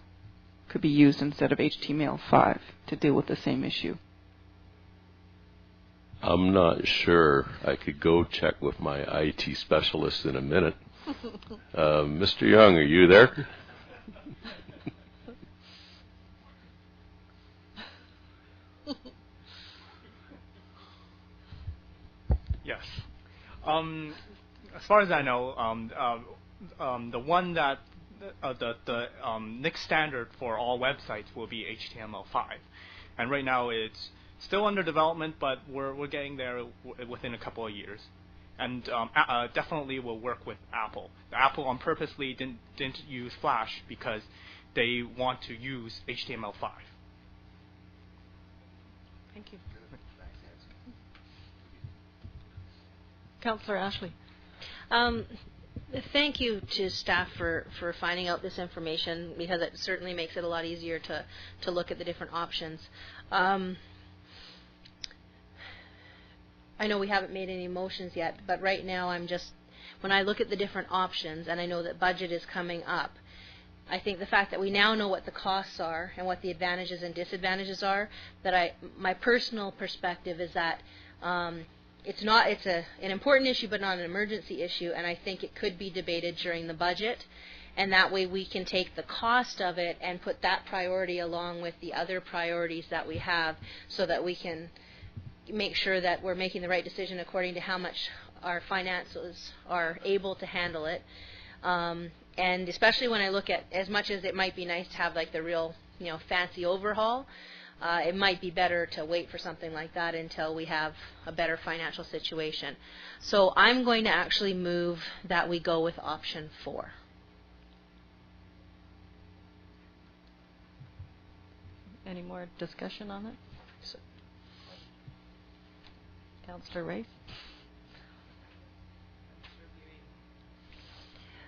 H: could be used instead of HTML5 to deal with the same issue?
B: I'm not sure. I could go check with my IT specialist in a minute. Mr. Young, are you there?
I: Yes. As far as I know, the one that the next standard for all websites will be HTML5, and right now it's still under development, but we're getting there within a couple of years, and definitely will work with Apple. Apple on purposely didn't use Flash because they want to use HTML5.
A: Thank you. Councillor Ashley.
E: Thank you to staff for finding out this information, because it certainly makes it a lot easier to look at the different options. I know we haven't made any motions yet, but right now when I look at the different options, and I know that budget is coming up, I think the fact that we now know what the costs are and what the advantages and disadvantages are, that my personal perspective is that it's an important issue but not an emergency issue, and I think it could be debated during the budget, and that way we can take the cost of it and put that priority along with the other priorities that we have, so that we can make sure that we're making the right decision according to how much our finances are able to handle it. And especially when I look at, as much as it might be nice to have like the real, fancy overhaul, it might be better to wait for something like that until we have a better financial situation. So I'm going to actually move that we go with option 4.
A: Any more discussion on it? Councillor Race?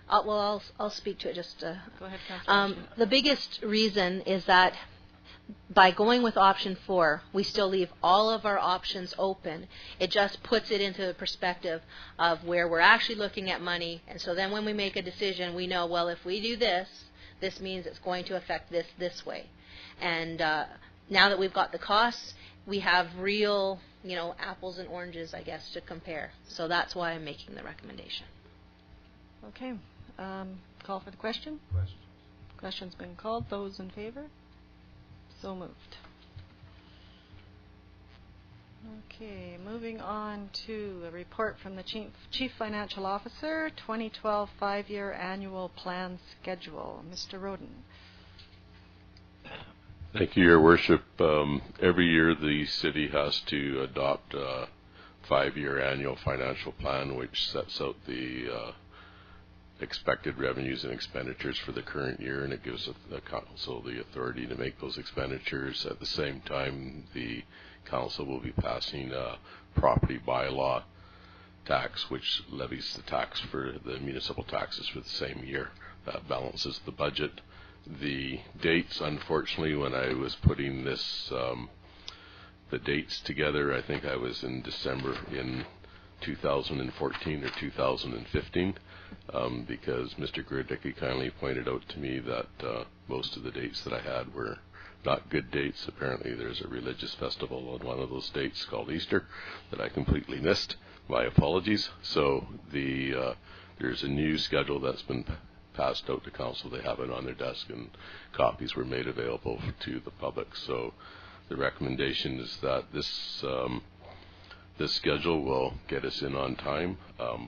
E: I'll speak to it just.
A: Go ahead, Councillor.
E: The biggest reason is that by going with option 4, we still leave all of our options open. It just puts it into the perspective of where we're actually looking at money, and so then when we make a decision, we know, well, if we do this, this means it's going to affect this way. And now that we've got the costs, we have real, apples and oranges, I guess, to compare. So that's why I'm making the recommendation.
A: Okay. Call for the question. Question's been called. Those in favor? So moved. Okay, moving on to a report from the Chief Financial Officer, 2012 5-year annual plan schedule. Mr. Roden.
B: Thank you, Your Worship. Every year the city has to adopt a 5-year annual financial plan which sets out the expected revenues and expenditures for the current year, and it gives the council the authority to make those expenditures. At the same time, the council will be passing a property bylaw tax which levies the tax for the municipal taxes for the same year. That balances the budget. The dates, unfortunately, when I was putting this the dates together, I think I was in December in 2014 or 2015, because Mr. Gurdicki kindly pointed out to me that most of the dates that I had were not good dates. Apparently there's a religious festival on one of those dates called Easter that I completely missed. My apologies. So there's a new schedule that's been passed out to council. They have it on their desk, and copies were made available to the public. So the recommendation is that this schedule will get us in on time.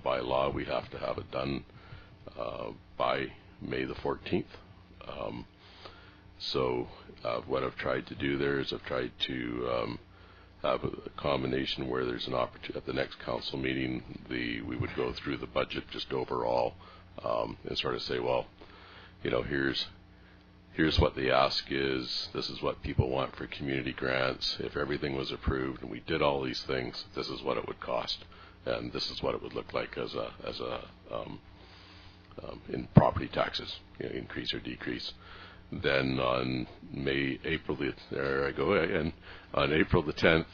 B: By law, we have to have it done by May the 14th. So what I've tried to do there is I've tried to have a combination where there's an opportunity at the next council meeting. We would go through the budget just overall and sort of say, well, here's what the ask is. This is what people want for community grants. If everything was approved and we did all these things, this is what it would cost, and this is what it would look like as in property taxes, increase or decrease. Then on April the 10th,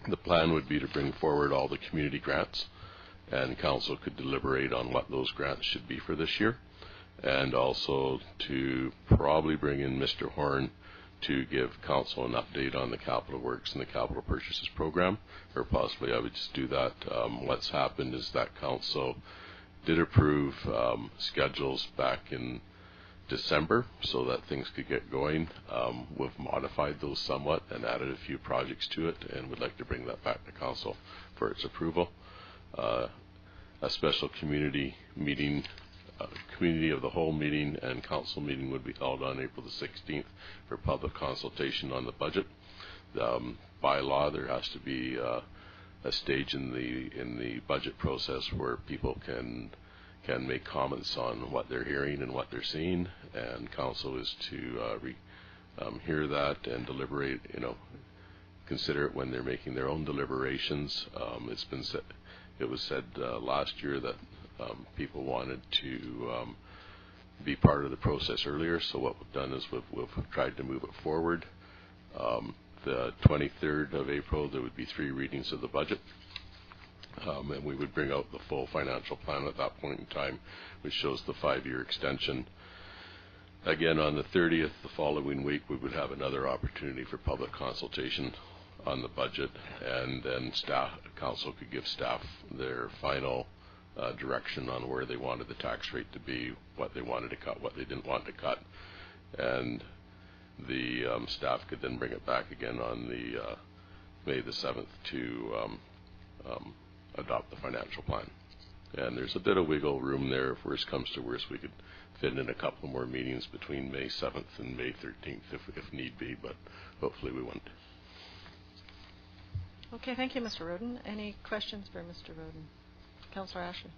B: the plan would be to bring forward all the community grants, and council could deliberate on what those grants should be for this year, and also to probably bring in Mr. Horn to give council an update on the capital works and the capital purchases program, or possibly I would just do that. What's happened is that council did approve schedules back in December so that things could get going. We've modified those somewhat and added a few projects to it, and would like to bring that back to council for its approval. a special community meeting, community of the whole meeting and council meeting would be held on April the 16th for public consultation on the budget. By law, there has to be a stage in the budget process where people can make comments on what they're hearing and what they're seeing, and council is to hear that and deliberate, consider it when they're making their own deliberations. It was said last year that people wanted to be part of the process earlier, so what we've done is we've tried to move it forward. The 23rd of April, there would be 3 readings of the budget, and we would bring out the full financial plan at that point in time, which shows the 5-year extension. Again, on the 30th, the following week, we would have another opportunity for public consultation on the budget, and then council could give staff their final direction on where they wanted the tax rate to be, what they wanted to cut, what they didn't want to cut, and the staff could then bring it back again on the May the 7th to adopt the financial plan. And there's a bit of wiggle room there. If worse comes to worse, we could fit in a couple more meetings between May 7th and May 13th if need be, but hopefully we won't.
A: Okay, thank you, Mr. Roden. Any questions for Mr. Roden? Councillor Ashley.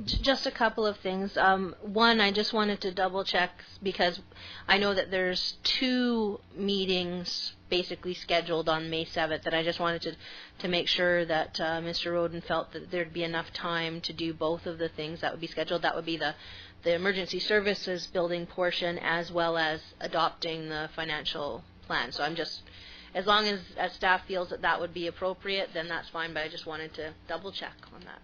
E: Just a couple of things. One, I just wanted to double check because I know that there's 2 meetings basically scheduled on May 7th, and I just wanted to make sure that Mr. Roden felt that there'd be enough time to do both of the things that would be scheduled. That would be the emergency services building portion as well as adopting the financial plan. So I'm just, as long as staff feels that would be appropriate, then that's fine, but I just wanted to double check on that.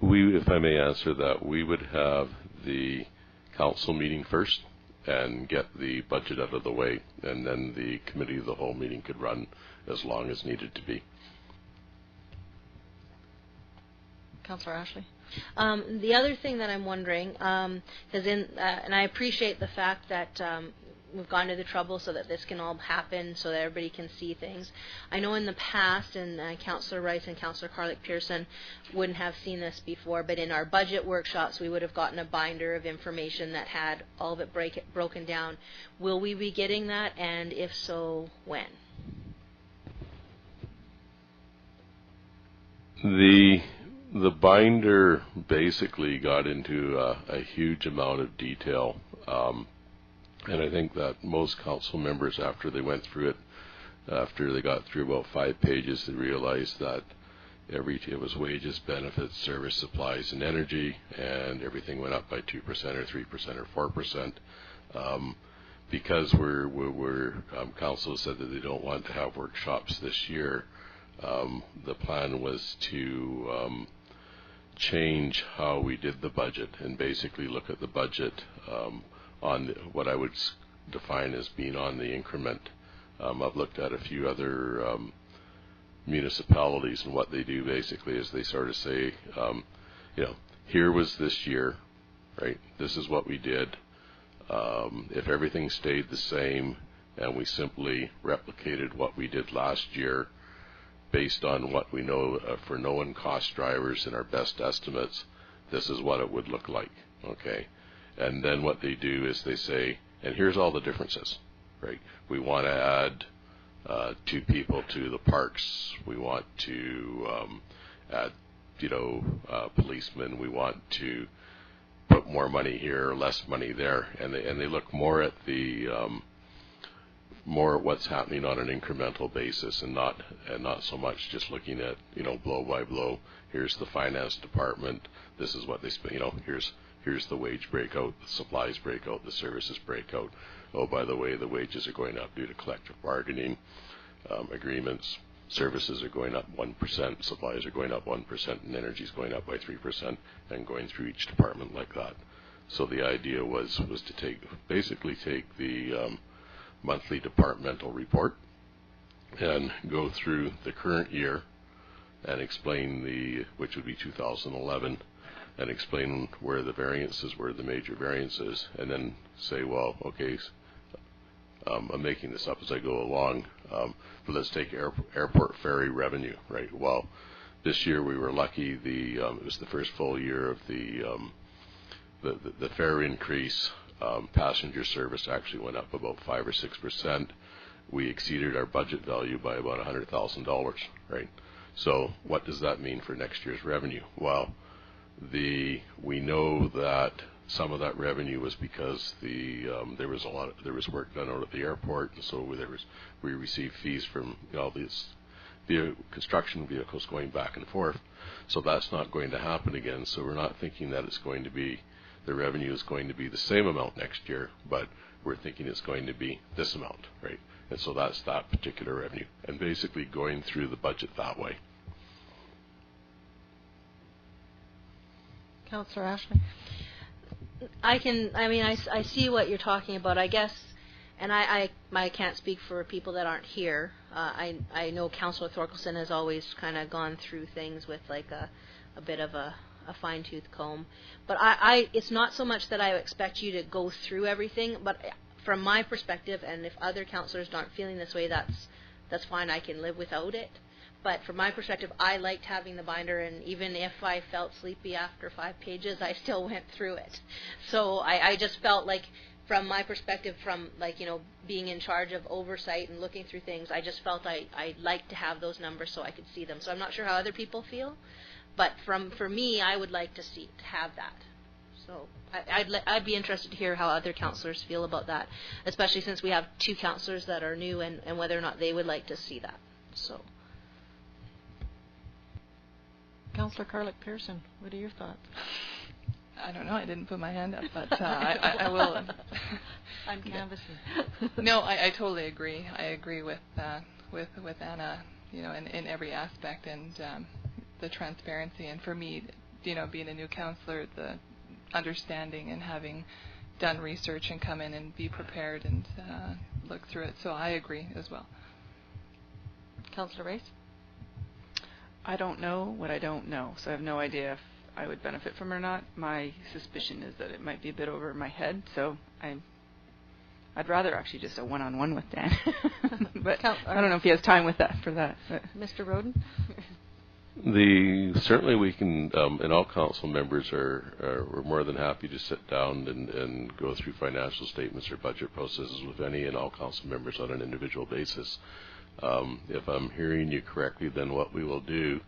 B: We, if I may answer that, we would have the council meeting first and get the budget out of the way, and then the committee of the whole meeting could run as long as needed to be.
A: Councillor Ashley.
E: The other thing that I'm wondering, because and I appreciate the fact that we've gone to the trouble so that this can all happen, so that everybody can see things. I know in the past, and Councillor Rice and Councillor Carlick-Pearson wouldn't have seen this before, but in our budget workshops, we would have gotten a binder of information that had all of it broken down. Will we be getting that, and if so, when?
B: The binder basically got into a huge amount of detail, and I think that most council members, after they went through it, after they got through about 5 pages, they realized that it was wages, benefits, service, supplies, and energy, and everything went up by 2% or 3% or 4%. Because council said that they don't want to have workshops this year, the plan was to change how we did the budget and basically look at the budget on what I would define as being on the increment. I've looked at a few other municipalities, and what they do basically is they sort of say, here was this year, right? This is what we did. If everything stayed the same and we simply replicated what we did last year based on what we know for known cost drivers and our best estimates, this is what it would look like, okay? And then what they do is they say, and here's all the differences, right? We want to add 2 people to the parks. We want to add, policemen. We want to put more money here, less money there, and they look more at the more at what's happening on an incremental basis, and not so much just looking at blow by blow. Here's the finance department. This is what they spend. Here's the wage breakout, the supplies breakout, the services breakout. Oh, by the way, the wages are going up due to collective bargaining agreements. Services are going up 1%, supplies are going up 1%, and energy is going up by 3%, and going through each department like that. So the idea was to basically take the monthly departmental report and go through the current year and explain which would be 2011, and explain where the variances were, the major variances, and then say, well, okay, I'm making this up as I go along, but let's take airport ferry revenue, right? Well, This year we were lucky. It was the first full year of the fare increase. Passenger service actually went up about 5 or 6%. We exceeded our budget value by about $100,000, right? So what does that mean for next year's revenue? Well, we know that some of that revenue was because there was work done out at the airport, and so we received fees from all these construction vehicles going back and forth. So that's not going to happen again. So we're not thinking that the revenue is going to be the same amount next year, but we're thinking it's going to be this amount, right? And so that's that particular revenue, and basically going through the budget that way.
A: Councillor Ashley.
E: I see what you're talking about, I guess, and I can't speak for people that aren't here. I know Councillor Thorkelson has always kind of gone through things with like a bit of a fine-tooth comb. But it's not so much that I expect you to go through everything, but from my perspective, and if other councillors aren't feeling this way, that's fine. I can live without it. But from my perspective, I liked having the binder, and even if I felt sleepy after 5 pages, I still went through it. So I just felt like, from my perspective, from like, you know, being in charge of oversight and looking through things, I just felt I liked to have those numbers so I could see them. So I'm not sure how other people feel, but for me, I would like to have that. So I'd be interested to hear how other councillors feel about that, especially since we have 2 councillors that are new, and whether or not they would like to see that. So.
A: Councillor Carlick-Pearson, what are your thoughts?
G: I don't know. I didn't put my hand up, but I will.
A: I'm canvassing.
G: No, I totally agree. I agree with Anna, you know, in every aspect, and the transparency. And for me, you know, being a new councillor, the understanding and having done research and come in and be prepared and look through it. So I agree as well.
A: Councillor Race?
H: I don't know what I don't know, so I have no idea if I would benefit from it or not. My suspicion is that it might be a bit over my head, so I'd rather actually just a one-on-one with Dan. But I don't know if he has time with that for that. But.
A: Mr. Roden?
B: Certainly we can, and all council members we're more than happy to sit down and go through financial statements or budget processes with any and all council members on an individual basis. If I'm hearing you correctly, then what we will do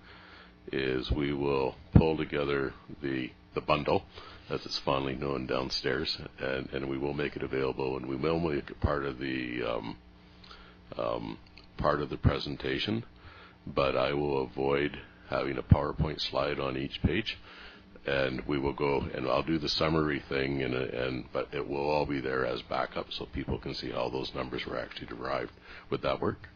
B: is we will pull together the bundle, as it's fondly known downstairs, and we will make it available, and we will make it part of the presentation. But I will avoid having a PowerPoint slide on each page, and we will go and I'll do the summary thing, but it will all be there as backup so people can see how those numbers were actually derived. Would that work?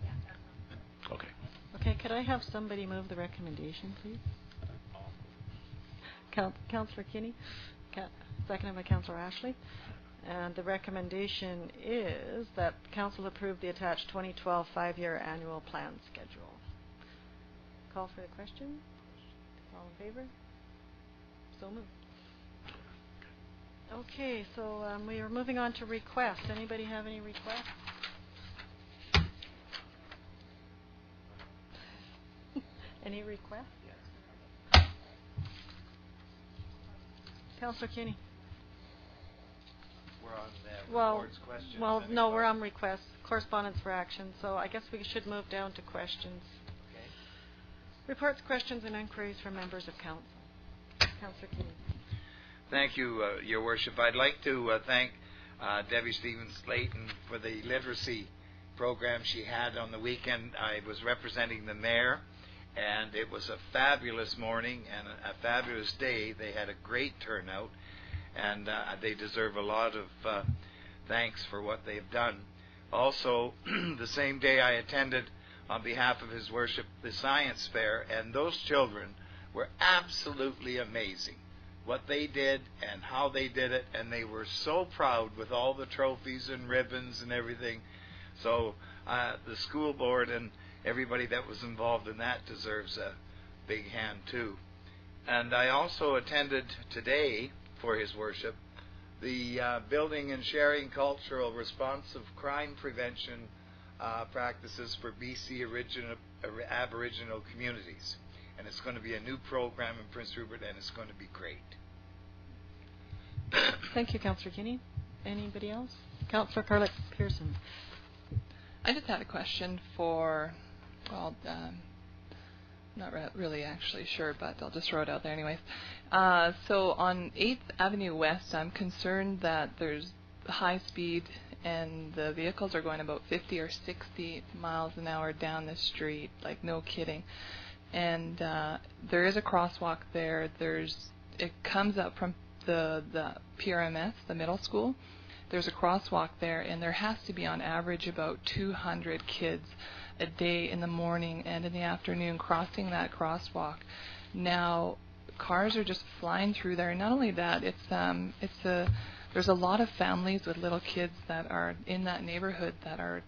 B: Okay.
A: Okay, could I have somebody move the recommendation, please? Councillor Kinney, seconded by Councillor Ashley. And the recommendation is that Council approve the attached 2012 5-year annual plan schedule. Call for the question. All in favor? So moved. Okay, so we are moving on to requests. Anybody have any requests? Any requests? Yes. Councillor Kinney.
F: We're on reports, questions.
A: Well, no, we're on requests, correspondence for action. So I guess we should move down to questions.
F: Okay.
A: Reports, questions, and inquiries from members of council. Councillor Kinney.
F: Thank you, Your Worship. I'd like to thank Debbie Stevens-Slayton for the literacy program she had on the weekend. I was representing the mayor, and it was a fabulous morning and a fabulous day. They had a great turnout, and they deserve a lot of thanks for what they've done. Also, the same day I attended, on behalf of His Worship, the science fair, and those children were absolutely amazing. What they did and how they did it, and they were so proud with all the trophies and ribbons and everything. So the school board and everybody that was involved in that deserves a big hand too. And I also attended today, for His Worship, the Building and Sharing Cultural Responsive Crime Prevention practices for BC Aboriginal communities. and it's going to be a new program in Prince Rupert, and it's going to be great.
A: Thank you, Councillor Kinney. Anybody else? Councillor Carlett Pearson.
G: I just had a question for, well, not really actually sure, but I'll just throw it out there anyways. So on 8th Avenue West, I'm concerned that there's high speed and the vehicles are going about 50 or 60 miles an hour down the street, like no kidding. And there is a crosswalk there. It comes up from the PRMS, the middle school. There's a crosswalk there, and there has to be on average about 200 kids a day in the morning and in the afternoon crossing that crosswalk. Now, cars are just flying through there. Not only that, there's a lot of families with little kids that are in that neighborhood that are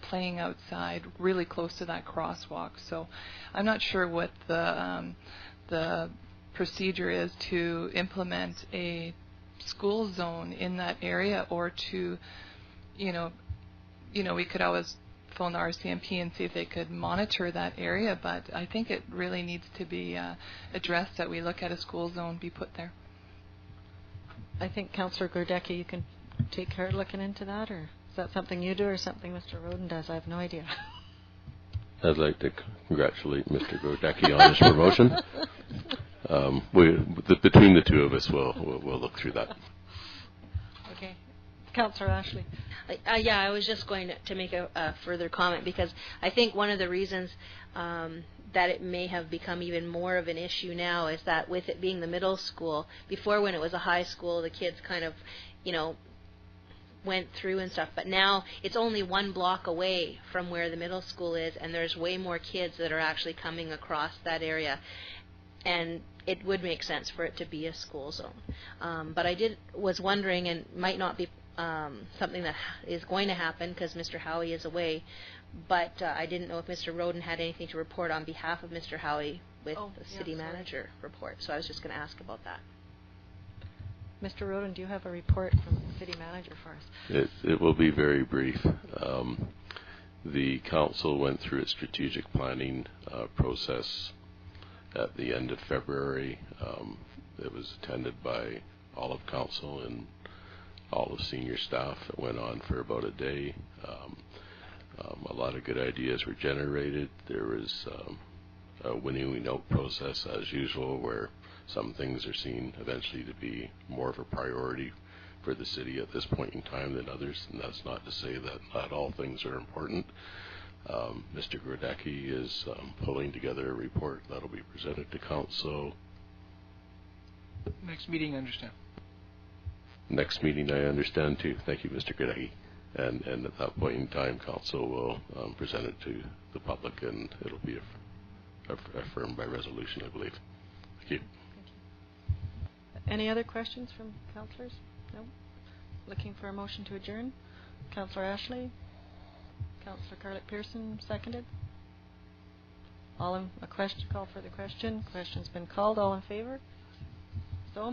G: playing outside really close to that crosswalk. So I'm not sure what the procedure is to implement a school zone in that area, or to, we could always phone the RCMP and see if they could monitor that area, but I think it really needs to be addressed that we look at a school zone be put there.
A: I think Councillor Grodecki, you can take care of looking into that, or is that something you do or something Mr. Roden does? I have no idea.
B: I'd like to congratulate Mr. Grodecki on his promotion. Between the two of us, we'll look through that.
A: Okay. Councillor Ashley.
E: Yeah, I was just going to make a further comment, because I think one of the reasons that it may have become even more of an issue now is that with it being the middle school, before when it was a high school, the kids kind of, went through and stuff, but now it's only 1 block away from where the middle school is, and there's way more kids that are actually coming across that area, and it would make sense for it to be a school zone. But I was wondering, and might not be something that is going to happen because Mr. Howie is away, but I didn't know if Mr. Roden had anything to report on behalf of Mr. Howie with the city manager report, so I was just going to ask about that.
A: Mr. Roden, do you have a report from the city manager for us?
B: It will be very brief. The council went through its strategic planning process at the end of February. It was attended by all of council and all of senior staff. It went on for about a day. A lot of good ideas were generated. There was a winning note process as usual, where some things are seen eventually to be more of a priority for the city at this point in time than others, and that's not to say that not all things are important. Mr. Grodecki is pulling together a report that will be presented to council.
J: Next meeting, I understand.
B: Next meeting, I understand too. Thank you, Mr. Grodecki. And at that point in time, council will present it to the public, and it'll be affirmed by resolution, I believe. Thank you.
A: Any other questions from councillors? No? Looking for a motion to adjourn? Councillor Ashley? Councillor Carlett Pearson, seconded. A question, call for the question. Question's been called. All in favor? So